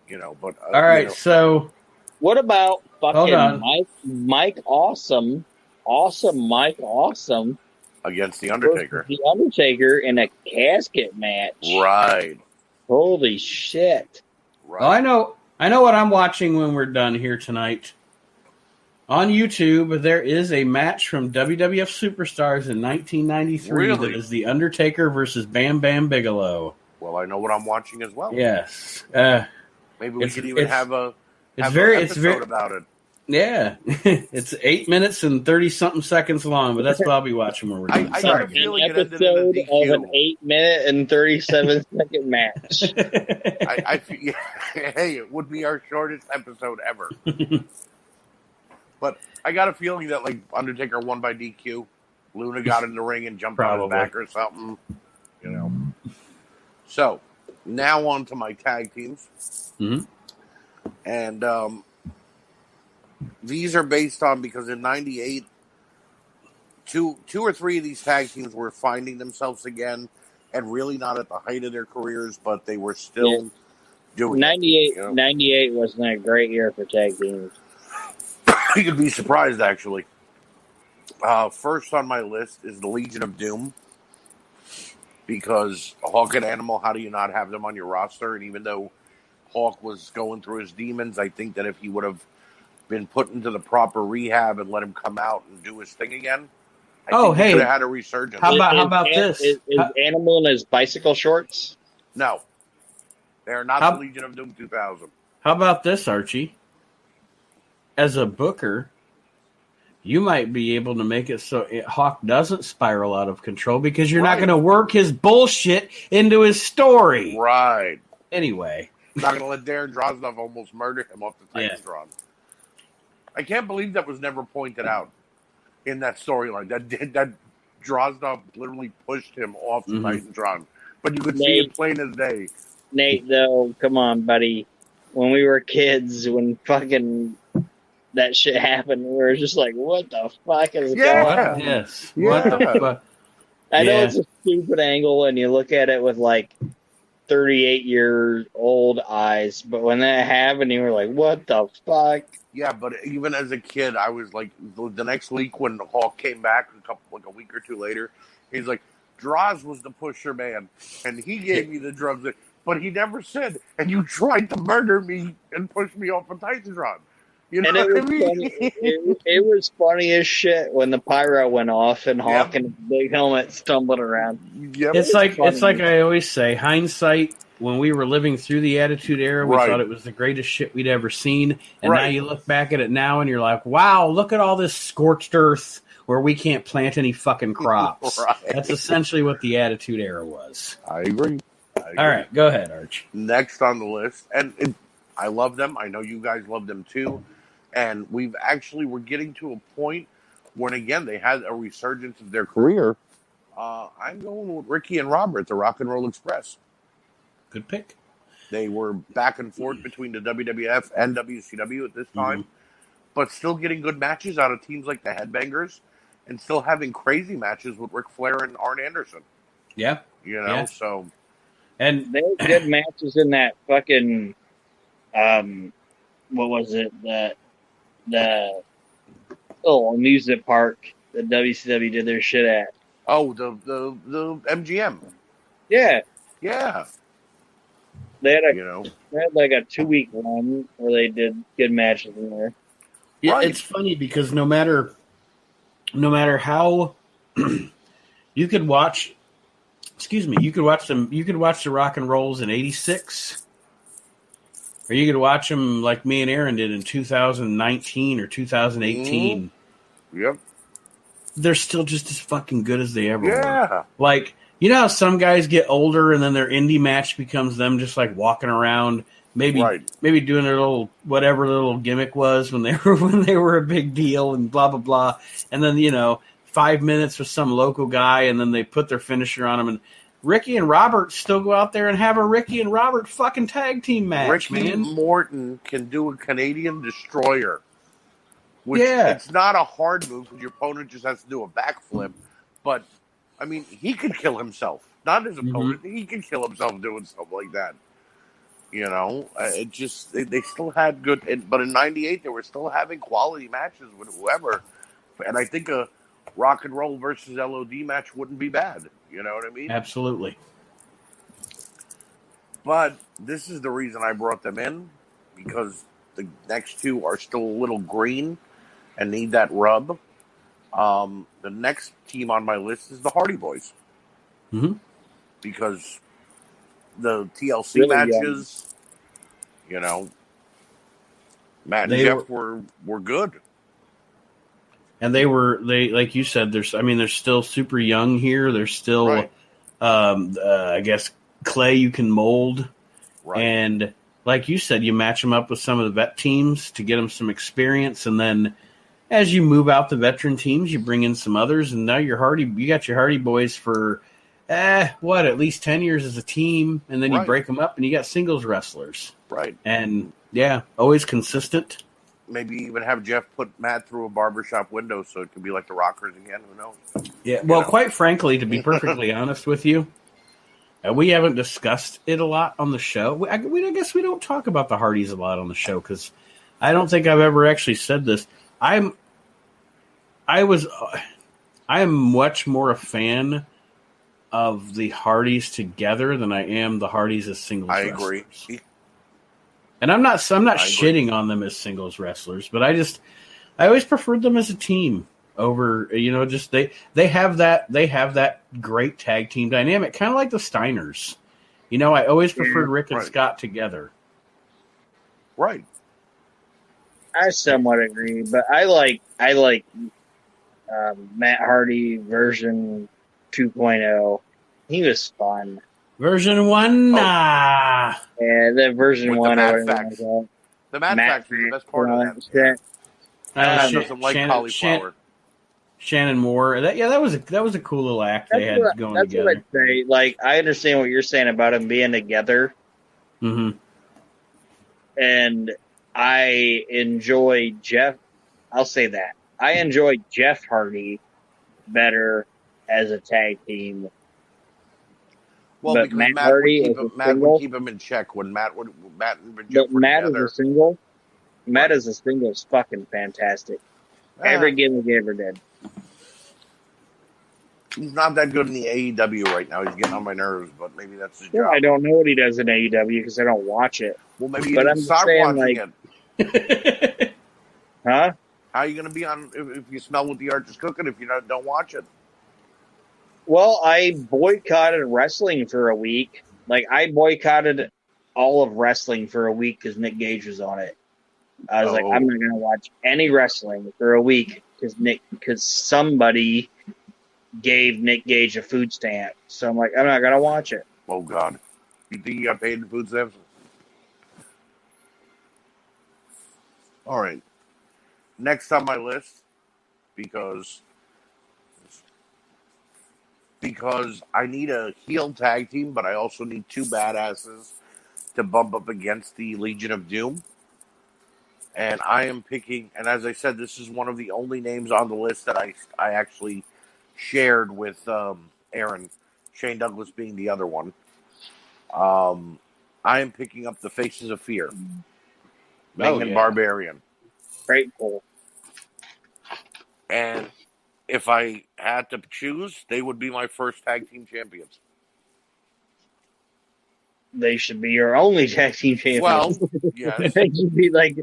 You know, but All right, you know, so What about Hold on. fucking Mike Awesome Mike Awesome against the versus Undertaker, the Undertaker in a casket match? right? Holy shit! Right. well, I know what I'm watching when we're done here tonight. On YouTube, there is a match from WWF Superstars in 1993 Really? that is The Undertaker versus Bam Bam Bigelow. Well, I know what I'm watching as well. Yes. Maybe we it's- could even it's- have a It's have very, an it's episode very, about it. yeah. It's 8 minutes and 30-something seconds long, but that's what I'll be watching when we're done. I Sorry. got a feeling An it ended in a episode DQ. of an 8-minute and 37-second match. I feel, hey, it would be our shortest episode ever. But I got a feeling that like Undertaker won by DQ. Luna got in the ring and jumped on his Probably. back or something. You know. So now on to my tag teams, Mhm. and these are based on because in '98, two or three of these tag teams were finding themselves again, and really not at the height of their careers, but they were still doing 98, it. You know? 98 wasn't a great year for tag teams. You'd be surprised, actually. First on my list is the Legion of Doom. Because Hawk and Animal, how do you not have them on your roster? And even though Hawk was going through his demons, I think that if he would have been put into the proper rehab and let him come out and do his thing again, I think he could have had a resurgence. How about this? Is Animal in his bicycle shorts? No. They're not the Legion of Doom 2000. How about this, Archie? As a booker, you might be able to make it so Hawk doesn't spiral out of control because you're not going to work his bullshit into his story. Right. Anyway. Not going to let Darren Drozdov almost murder him off the Titantron. I can't believe that was never pointed out in that storyline. That Drozdov literally pushed him off the Titantron. But you could see it plain as day. Nate, though, come on, buddy. When we were kids, when fucking that shit happened, we were just like, what the fuck is going on? Yes. Yeah. What the fuck? I know it's a stupid angle, and you look at it with like 38-year-old eyes, but when that happened, you were like, what the fuck? Yeah, but even as a kid, I was like, the next week when Hawk came back, a week or two later, he's like, Droz was the pusher man, and he gave me the drugs, but he never said, and you tried to murder me and push me off a Titantron. You know And it what I was mean? funny. It was funny as shit when the pyro went off and Hawk and his big helmet stumbled around. Yep. It's like I always say, hindsight. When we were living through the Attitude Era, we thought it was the greatest shit we'd ever seen, and now you look back at it now, and you're like, "Wow, look at all this scorched earth where we can't plant any fucking crops." That's essentially what the Attitude Era was. I agree. All right, go ahead, Arch. Next on the list, and I love them. I know you guys love them too. And we're getting to a point when, again, they had a resurgence of their career. I'm going with Ricky and Robert, the Rock and Roll Express. Good pick. They were back and forth between the WWF and WCW at this time, but still getting good matches out of teams like the Headbangers and still having crazy matches with Ric Flair and Arn Anderson. Yeah. You know, so. And they had good matches in that fucking, what was it? The amusement park that WCW did their shit at. Oh, the MGM. Yeah. Yeah. They had like a 2-week run where they did good matches in there. Yeah, it's funny because no matter how you could watch the Rock and Rolls in '86, or you could watch them like me and Aaron did in 2019 or 2018. Yep. They're still just as fucking good as they ever were. Like, you know how some guys get older and then their indie match becomes them just like walking around, maybe doing their whatever little gimmick was when they were a big deal and blah blah blah, and then 5 minutes with some local guy and then they put their finisher on him. And Ricky and Robert still go out there and have a Ricky and Robert fucking tag team match, Ricky man. Morton can do a Canadian Destroyer. Which, Yeah. it's not a hard move because your opponent just has to do a backflip. But, I mean, he could kill himself. Not his opponent. He can kill himself doing stuff like that. You know? It just, they still had good, but in 98, they were still having quality matches with whoever. And I think a Rock and Roll versus LOD match wouldn't be bad. You know what I mean? Absolutely. But this is the reason I brought them in, because the next two are still a little green and need that rub. The next team on my list is the Hardy Boys. Because the TLC Really matches, you know, Matt and Jeff were good. And they like you said, they're still super young here. They're still, Right. I guess, clay you can mold. Right. And like you said, you match them up with some of the vet teams to get them some experience. And then as you move out the veteran teams, you bring in some others. And now you got your Hardy Boys for, at least 10 years as a team. And then you Right. break them up and you got singles wrestlers. Right. And yeah, always consistent. Maybe even have Jeff put Matt through a barbershop window so it could be like the Rockers again. Who knows? Yeah. Well, quite frankly, to be perfectly honest with you, we haven't discussed it a lot on the show. I guess we don't talk about the Hardys a lot on the show because I don't think I've ever actually said this. I am much more a fan of the Hardys together than I am the Hardys as singles I wrestlers. agree. And I'm not shitting on them as singles wrestlers, but I always preferred them as a team over, just they have that great tag team dynamic, kind of like the Steiners. I always preferred Rick and Scott together. Right. I somewhat agree, but I like Matt Hardy version 2.0. He was fun. Version 1, Yeah, that version With 1. the or Mad whatever Facts. it was. The Mad Facts is the best part of that. Shit. Matt doesn't like cauliflower. Shannon Moore. That was a cool little act they had going that's together. What I'd say. Like, I understand what you're saying about them being together. Mm-hmm. And I enjoy Jeff. I'll say that. I enjoy Jeff Hardy better as a tag team. Well, But because Matt Matt Hardy would keep him in check when Matt and Jeff But were Matt together. as a single, Matt as a single is fucking fantastic. Every gimmick he ever did. He's not that good in the AEW right now. He's getting on my nerves, but maybe that's his job. I don't know what he does in AEW because I don't watch it. Well, maybe you But need I'm to just start saying, watching like- it. Huh? How are you going to be on if you smell what the Archie's cooking if you don't watch it? Well, I boycotted wrestling for a week. Like, I boycotted all of wrestling for a week because Nick Gage was on it. I was like, I'm not going to watch any wrestling for a week because somebody gave Nick Gage a food stamp. So I'm like, I'm not going to watch it. Oh, God. You think you got paid in food stamps? All right. Next on my list, because I need a heel tag team, but I also need two badasses to bump up against the Legion of Doom. And I am picking, and as I said, this is one of the only names on the list that I actually shared with Aaron, Shane Douglas being the other one. I am picking up the Faces of Fear. Meng and Barbarian. Grateful. And if I had to choose, they would be my first tag team champions. They should be your only tag team champions. Well, yes. They should be like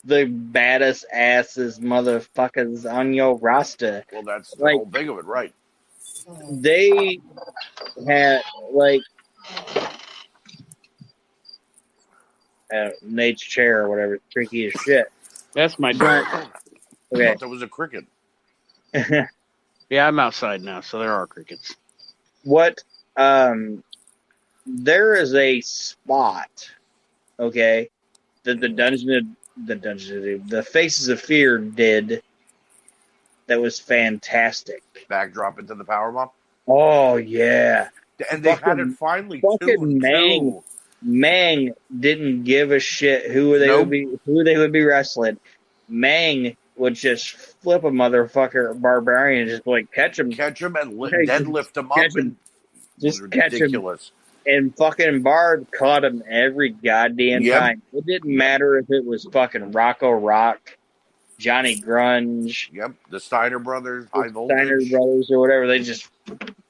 the baddest asses motherfuckers on your roster. Well, that's the Like- whole thing of it, right? They had like Nate's chair or whatever, tricky as shit. That's my I Okay. thought there was a cricket. Yeah, I'm outside now, so there are crickets. What there is a spot, okay, that the Faces of Fear did that was fantastic. Backdrop into the powerbomb. Oh yeah. And they've had it finally fucking tuned too. Mang didn't give a shit who they Nope. would be wrestling. Mang would just flip a motherfucker Barbarian and just like catch him and Hey, deadlift him catch up, him. and Just was catch him. ridiculous. And fucking Barb caught him every goddamn Yep. time. It didn't matter if it was fucking Rocco Rock, Johnny Grunge, Yep, the Steiner brothers, high Steiner voltage. Brothers or whatever. They just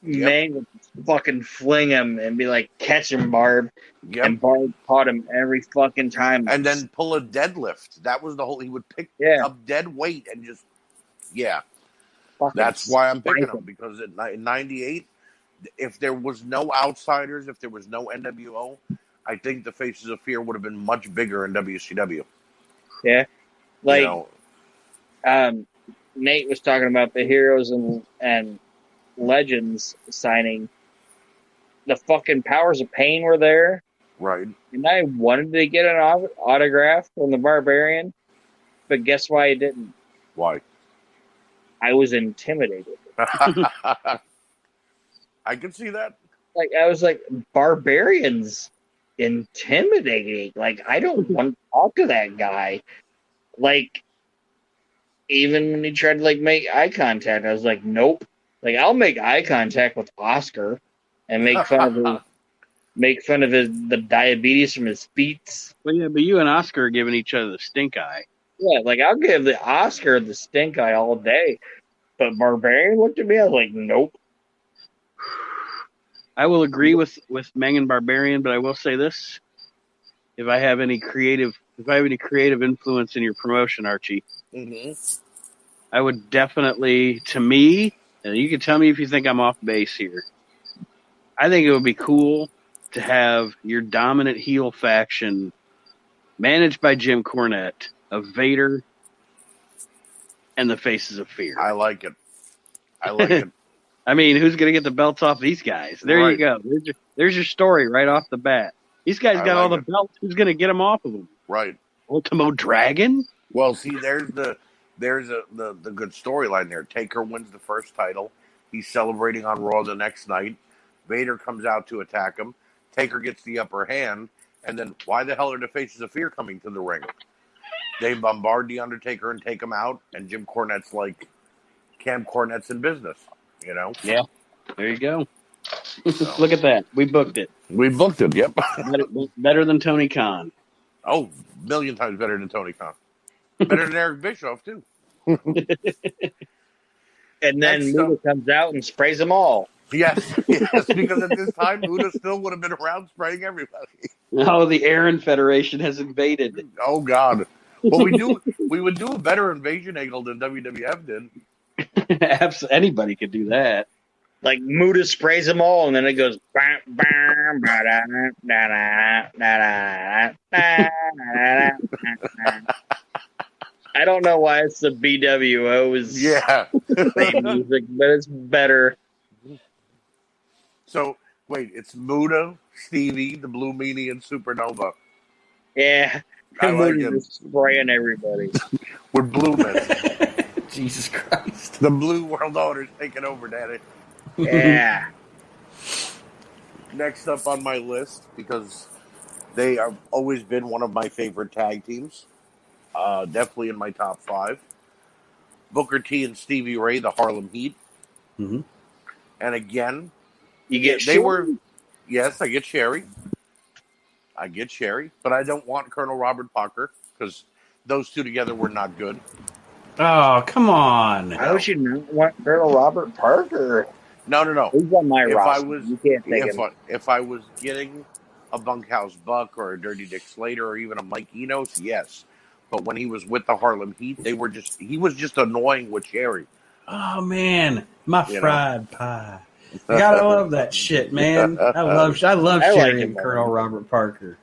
Mang would fucking fling him and be like, catch him, Barb. Yep. And Barb caught him every fucking time. And then pull a deadlift. That was the whole. He would pick up dead weight and just, That's why I'm picking him, because in '98, if there was no outsiders, if there was no NWO, I think the Faces of Fear would have been much bigger in WCW. Yeah, like Nate was talking about the Heroes and Legends signing. The fucking Powers of Pain were there. Right. And I wanted to get an autograph from the Barbarian, but guess why I didn't? Why? I was intimidated. I can see that. Like, I was like, Barbarian's intimidating. Like, I don't want to talk to that guy. Like, even when he tried to, like, make eye contact, I was like, nope. Like, I'll make eye contact with Oscar and make fun of the diabetes from his feet. Well, yeah, but you and Oscar are giving each other the stink eye. Yeah, like, I'll give the Oscar the stink eye all day. But Barbarian looked at me, I was like, nope. I will agree with Mang and Barbarian, but I will say this. If I have any creative influence in your promotion, Archie, I would definitely, to me, and you can tell me if you think I'm off base here, I think it would be cool to have your dominant heel faction managed by Jim Cornette of Vader and the Faces of Fear. I like it. I mean, who's going to get the belts off these guys? There you go. There's your story right off the bat. These guys got all the belts. Who's going to get them off of them? Right. Ultimo Dragon? Well, see, there's the good storyline there. Taker wins the first title. He's celebrating on Raw the next night. Vader comes out to attack him. Taker gets the upper hand. And then why the hell are the Faces of Fear coming to the ring? They bombard The Undertaker and take him out. And Jim Cornette's like, Cam Cornette's in business, you know? Yeah. There you go. So. Look at that. We booked it. We booked it, yep. Better than Tony Khan. Oh, a million times better than Tony Khan. Better than Eric Bischoff, too. And then Muda comes out and sprays them all. Yes, because at this time, Muda still would have been around spraying everybody. Oh, the Aaron Federation has invaded. Oh, God. Well, we would do a better invasion angle than WWF did. Anybody could do that. Like, Muda sprays them all, and then it goes... I don't know why it's the BWO's theme music, but it's better. So, wait, it's Muda, Stevie, the Blue Meanie, and Supernova. Yeah. I like it. Just spraying everybody. We're blue men. Jesus Christ. The Blue World Order's taking over, Daddy. Yeah. Next up on my list, because they have always been one of my favorite tag teams. Definitely in my top 5. Booker T and Stevie Ray, the Harlem Heat. Mm-hmm. And again, you get yes, I get Sherry. But I don't want Colonel Robert Parker, because those two together were not good. Oh, come on. Why would you not want Colonel Robert Parker? No. He's on my roster. You can't take him. If I was getting a Bunkhouse Buck or a Dirty Dick Slater or even a Mike Enos, yes. But when he was with the Harlem Heat, he was just annoying with Sherry. Oh, man. My fried pie. I gotta love that shit, man. I love Sherry and Colonel Robert Parker.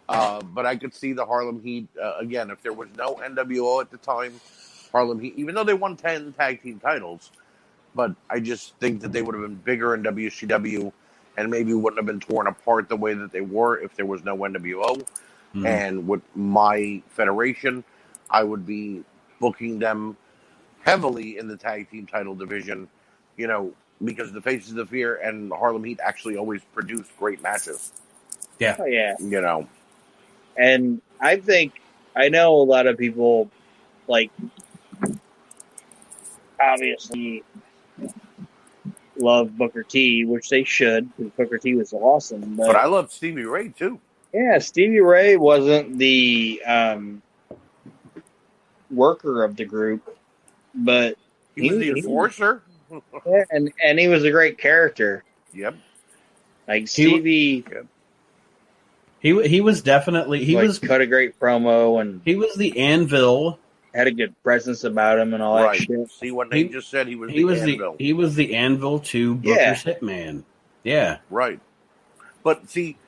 But I could see the Harlem Heat, again, if there was no NWO at the time, Harlem Heat, even though they won 10 tag team titles, but I just think that they would have been bigger in WCW and maybe wouldn't have been torn apart the way that they were if there was no NWO. Mm-hmm. And with my federation, I would be booking them heavily in the tag team title division, you know, because the Faces of Fear and Harlem Heat actually always produced great matches. Yeah. Oh yeah, You know, and I know a lot of people like obviously love Booker T, which they should, because Booker T was awesome. but I love Stevie Ray too. Yeah, Stevie Ray wasn't the worker of the group, but He was the enforcer. yeah, and he was a great character. Yep. Like Stevie, He was definitely cut a great promo and he was the anvil. had a good presence about him and all that shit. See what Nate just said? He was the anvil to Booker's Hitman. Yeah. Right. But see,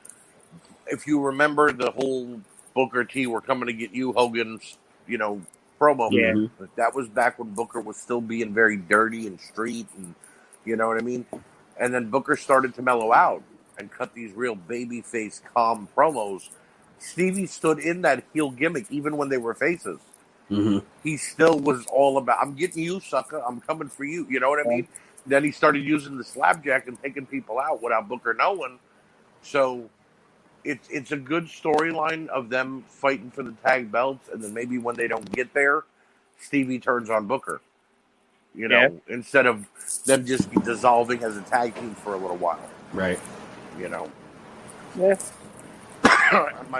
if you remember the whole Booker T, we're coming to get you, Hogan's, promo. Yeah. That was back when Booker was still being very dirty and street, and you know what I mean? And then Booker started to mellow out and cut these real babyface, calm promos. Stevie stood in that heel gimmick even when they were faces. Mm-hmm. He still was all about, I'm getting you, sucker. I'm coming for you. You know what I mean? Then he started using the slapjack and taking people out without Booker knowing. So it's a good storyline of them fighting for the tag belts, and then maybe when they don't get there, Stevie turns on Booker. Instead of them just dissolving as a tag team for a little while. Right. Yeah.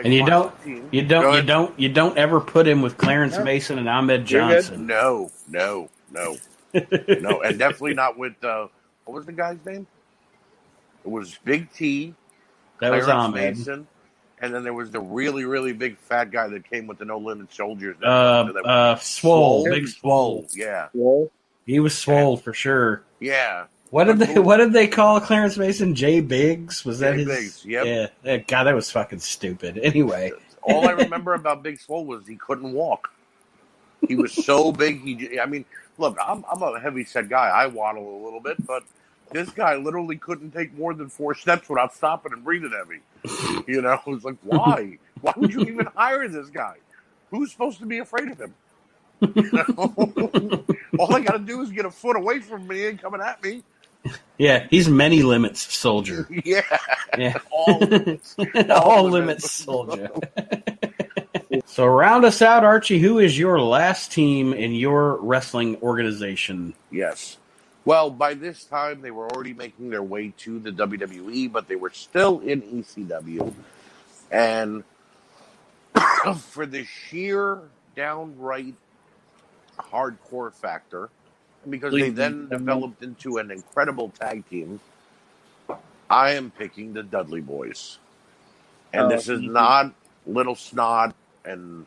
And you don't ever put him with Clarence Mason and Ahmed Johnson. No. No, and definitely not with what was the guy's name? It was Big T. That Clarence was Ahmed. Mason, and then there was the really, really big fat guy that came with the No Limit Soldiers. Swole, Big Swole. Yeah, he was swole for sure. Yeah. What did they call Clarence Mason? Jay Biggs? Was that Jay his? Biggs, yep. Yeah. God, that was fucking stupid. Anyway, all I remember about Big Swole was he couldn't walk. He was so big. Look, I'm a heavy set guy. I waddle a little bit, but this guy literally couldn't take more than 4 steps without stopping and breathing heavy. It was like, why? Why would you even hire this guy? Who's supposed to be afraid of him? All I got to do is get a foot away from me and coming at me. Yeah, he's many limits soldier. Yeah. All limits. All limits soldier. So round us out, Archie. Who is your last team in your wrestling organization? Yes. Well, by this time, they were already making their way to the WWE, but they were still in ECW. And for the sheer downright hardcore factor, because they then developed into an incredible tag team, I am picking the Dudley Boys. And this is not Little Snot and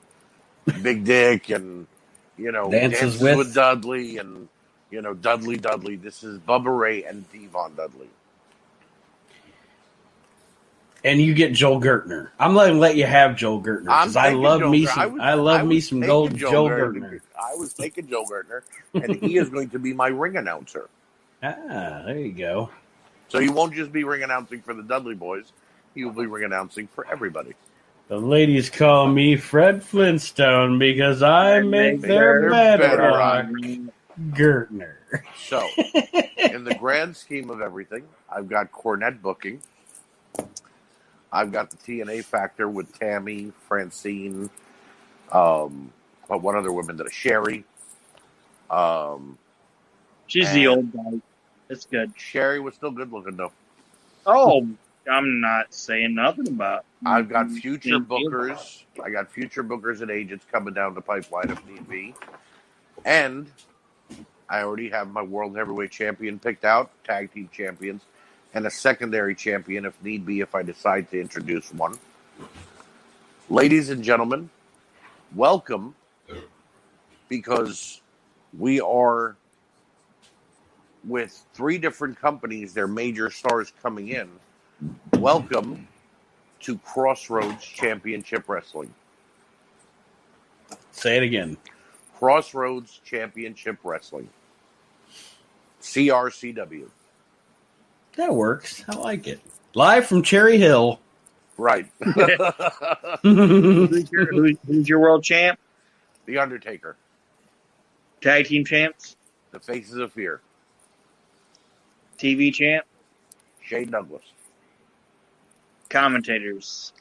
Big Dick and, Dances with Dudley and, Dudley. This is Bubba Ray and Devon Dudley. And you get Joel Gertner. I'm going to let you have Joel Gertner because I love me some gold Joel Gertner. I was taking Joel Gertner, and he is going to be my ring announcer. Ah, there you go. So he won't just be ring announcing for the Dudley Boys. He will be ring announcing for everybody. The ladies call me Fred Flintstone because I make their bedrock Gertner. So, in the grand scheme of everything, I've got Cornette booking. I've got the TNA factor with Tammy, Francine, one other woman that is Sherry. She's the old guy. That's good. Sherry was still good looking though. Oh, I'm not saying nothing about. I've got future bookers. I got future bookers and agents coming down the pipeline if need be. And I already have my World Heavyweight Champion picked out, tag team champions, and a secondary champion if need be if I decide to introduce one. Ladies and gentlemen, welcome, because we are with 3 different companies, their major stars coming in. Welcome to Crossroads Championship Wrestling. Say it again. Crossroads Championship Wrestling. CRCW. That works. I like it. Live from Cherry Hill. Right. Who's your world champ? The Undertaker. Tag team champs? The Faces of Fear. TV champ. Shane Douglas. Commentators.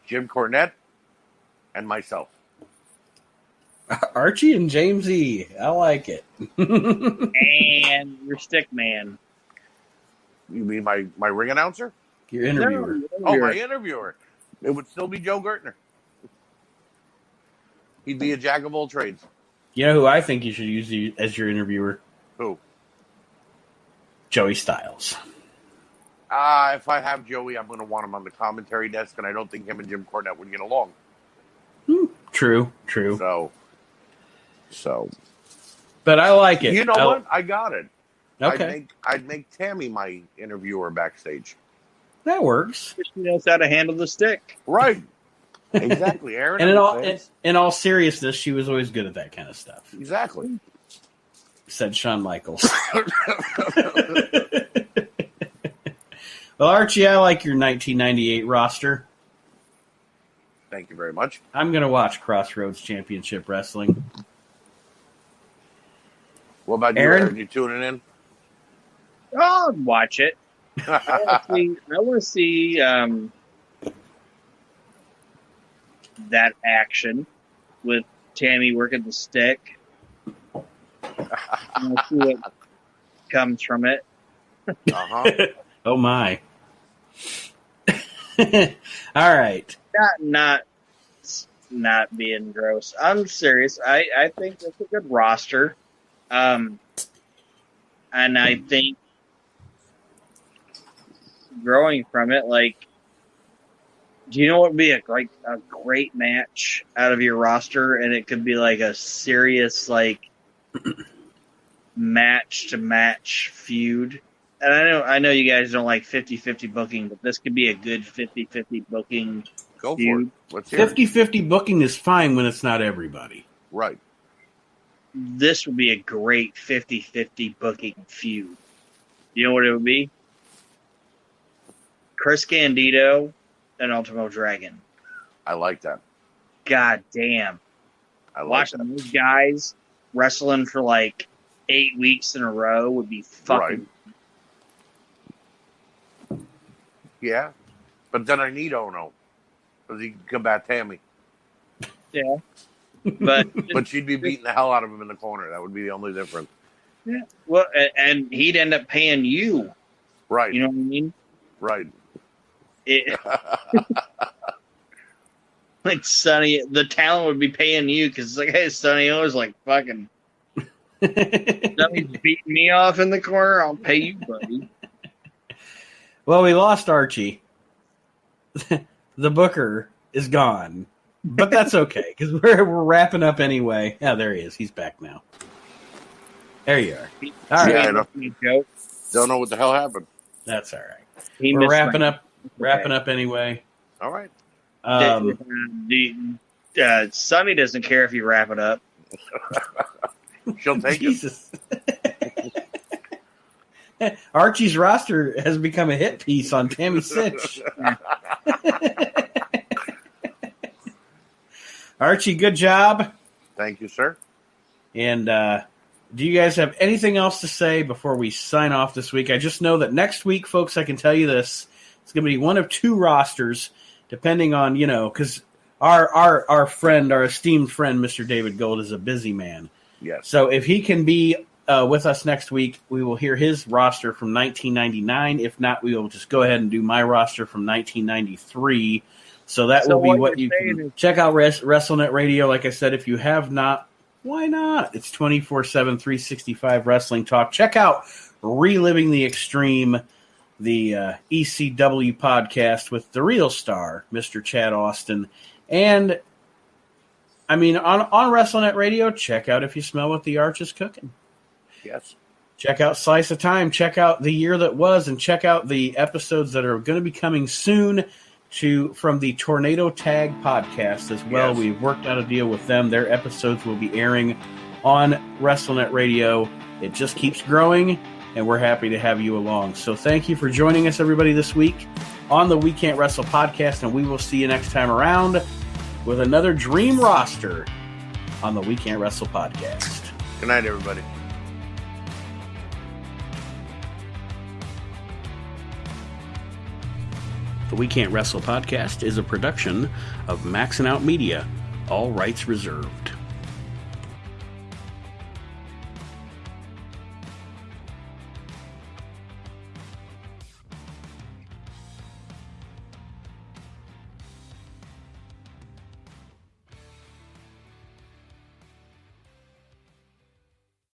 Jim Cornette and myself. Archie and James E. I like it. And your stick man. You mean my ring announcer? Your interviewer. Oh, my interviewer. It would still be Joe Gertner. He'd be a jack of all trades. You know who I think you should use as your interviewer? Who? Joey Styles. If I have Joey, I'm going to want him on the commentary desk, and I don't think him and Jim Cornette would get along. True. So. But I like it. You know what? I got it. Okay. I'd make Tammy my interviewer backstage. That works. She knows how to handle the stick. Right. Exactly, Aaron. And in all seriousness, she was always good at that kind of stuff. Exactly. Said Shawn Michaels. Well, Archie, I like your 1998 roster. Thank you very much. I'm going to watch Crossroads Championship Wrestling. What about you, Aaron? Aaron? You tuning in? I'll watch it. I want to see that action with Tammy working the stick. I want to see what comes from it. Uh-huh. Oh, my. All right. Not being gross. I'm serious. I think that's a good roster. And I think growing from it, like, do you know what would be a great match out of your roster? And it could be like a serious, like, match to match feud. And I know you guys don't like 50-50 booking, but this could be a good 50-50 booking. Go for feud. it. Let's hear it. 50-50 booking is fine when it's not everybody. Right. This would be a great 50-50 booking feud. You know what it would be? Chris Candido and Ultimo Dragon. I like that. God damn. I like Watching that. those guys wrestling for like 8 weeks in a row would be fucking... Yeah. But then I need Ono. Because he can combat Tammy. Yeah. But But she'd be beating the hell out of him in the corner. That would be the only difference. yeah. Well, and he'd end up paying you. Right. You know what I mean? Right. Like Sonny, the talent would be paying you because it's like, hey, Sonny O's like fucking. Sonny's beating me off in the corner. I'll pay you, buddy. Well, we lost Archie. The booker is gone. But that's okay, because we're wrapping up anyway. Yeah, there he is. He's back now. There you are. All right. Yeah, I know. Joke. Don't know what the hell happened. That's all right. He We're missed wrapping my- up anyway. All right. Sonny doesn't care if you wrap it up. She'll take it. Jesus. Archie's roster has become a hit piece on Tammy Sitch. Archie, good job. Thank you, sir. And do you guys have anything else to say before we sign off this week? I just know that next week, folks, I can tell you this. It's going to be one of two rosters, depending on, because our friend, our esteemed friend, Mr. David Gold, is a busy man. Yes. So if he can be with us next week, we will hear his roster from 1999. If not, we will just go ahead and do my roster from 1993. So that will be what you can check out. WrestleNet Radio. Like I said, if you have not, why not? It's 24/7, 365 wrestling talk. Check out Reliving the Extreme, the ECW podcast with the real star, Mr. Chad Austin. And, I mean, on WrestleNet Radio, check out If You Smell What the Arch is Cooking. Yes. Check out Slice of Time. Check out The Year That Was, and check out the episodes that are going to be coming soon from the Tornado Tag podcast as well. Yes. We've worked out a deal with them. Their episodes will be airing on WrestleNet Radio. It just keeps growing, and we're happy to have you along. So thank you for joining us, everybody, this week on the We Can't Wrestle podcast, and we will see you next time around with another dream roster on the We Can't Wrestle podcast. Good night, everybody. The We Can't Wrestle podcast is a production of Maxin' Out Media, all rights reserved.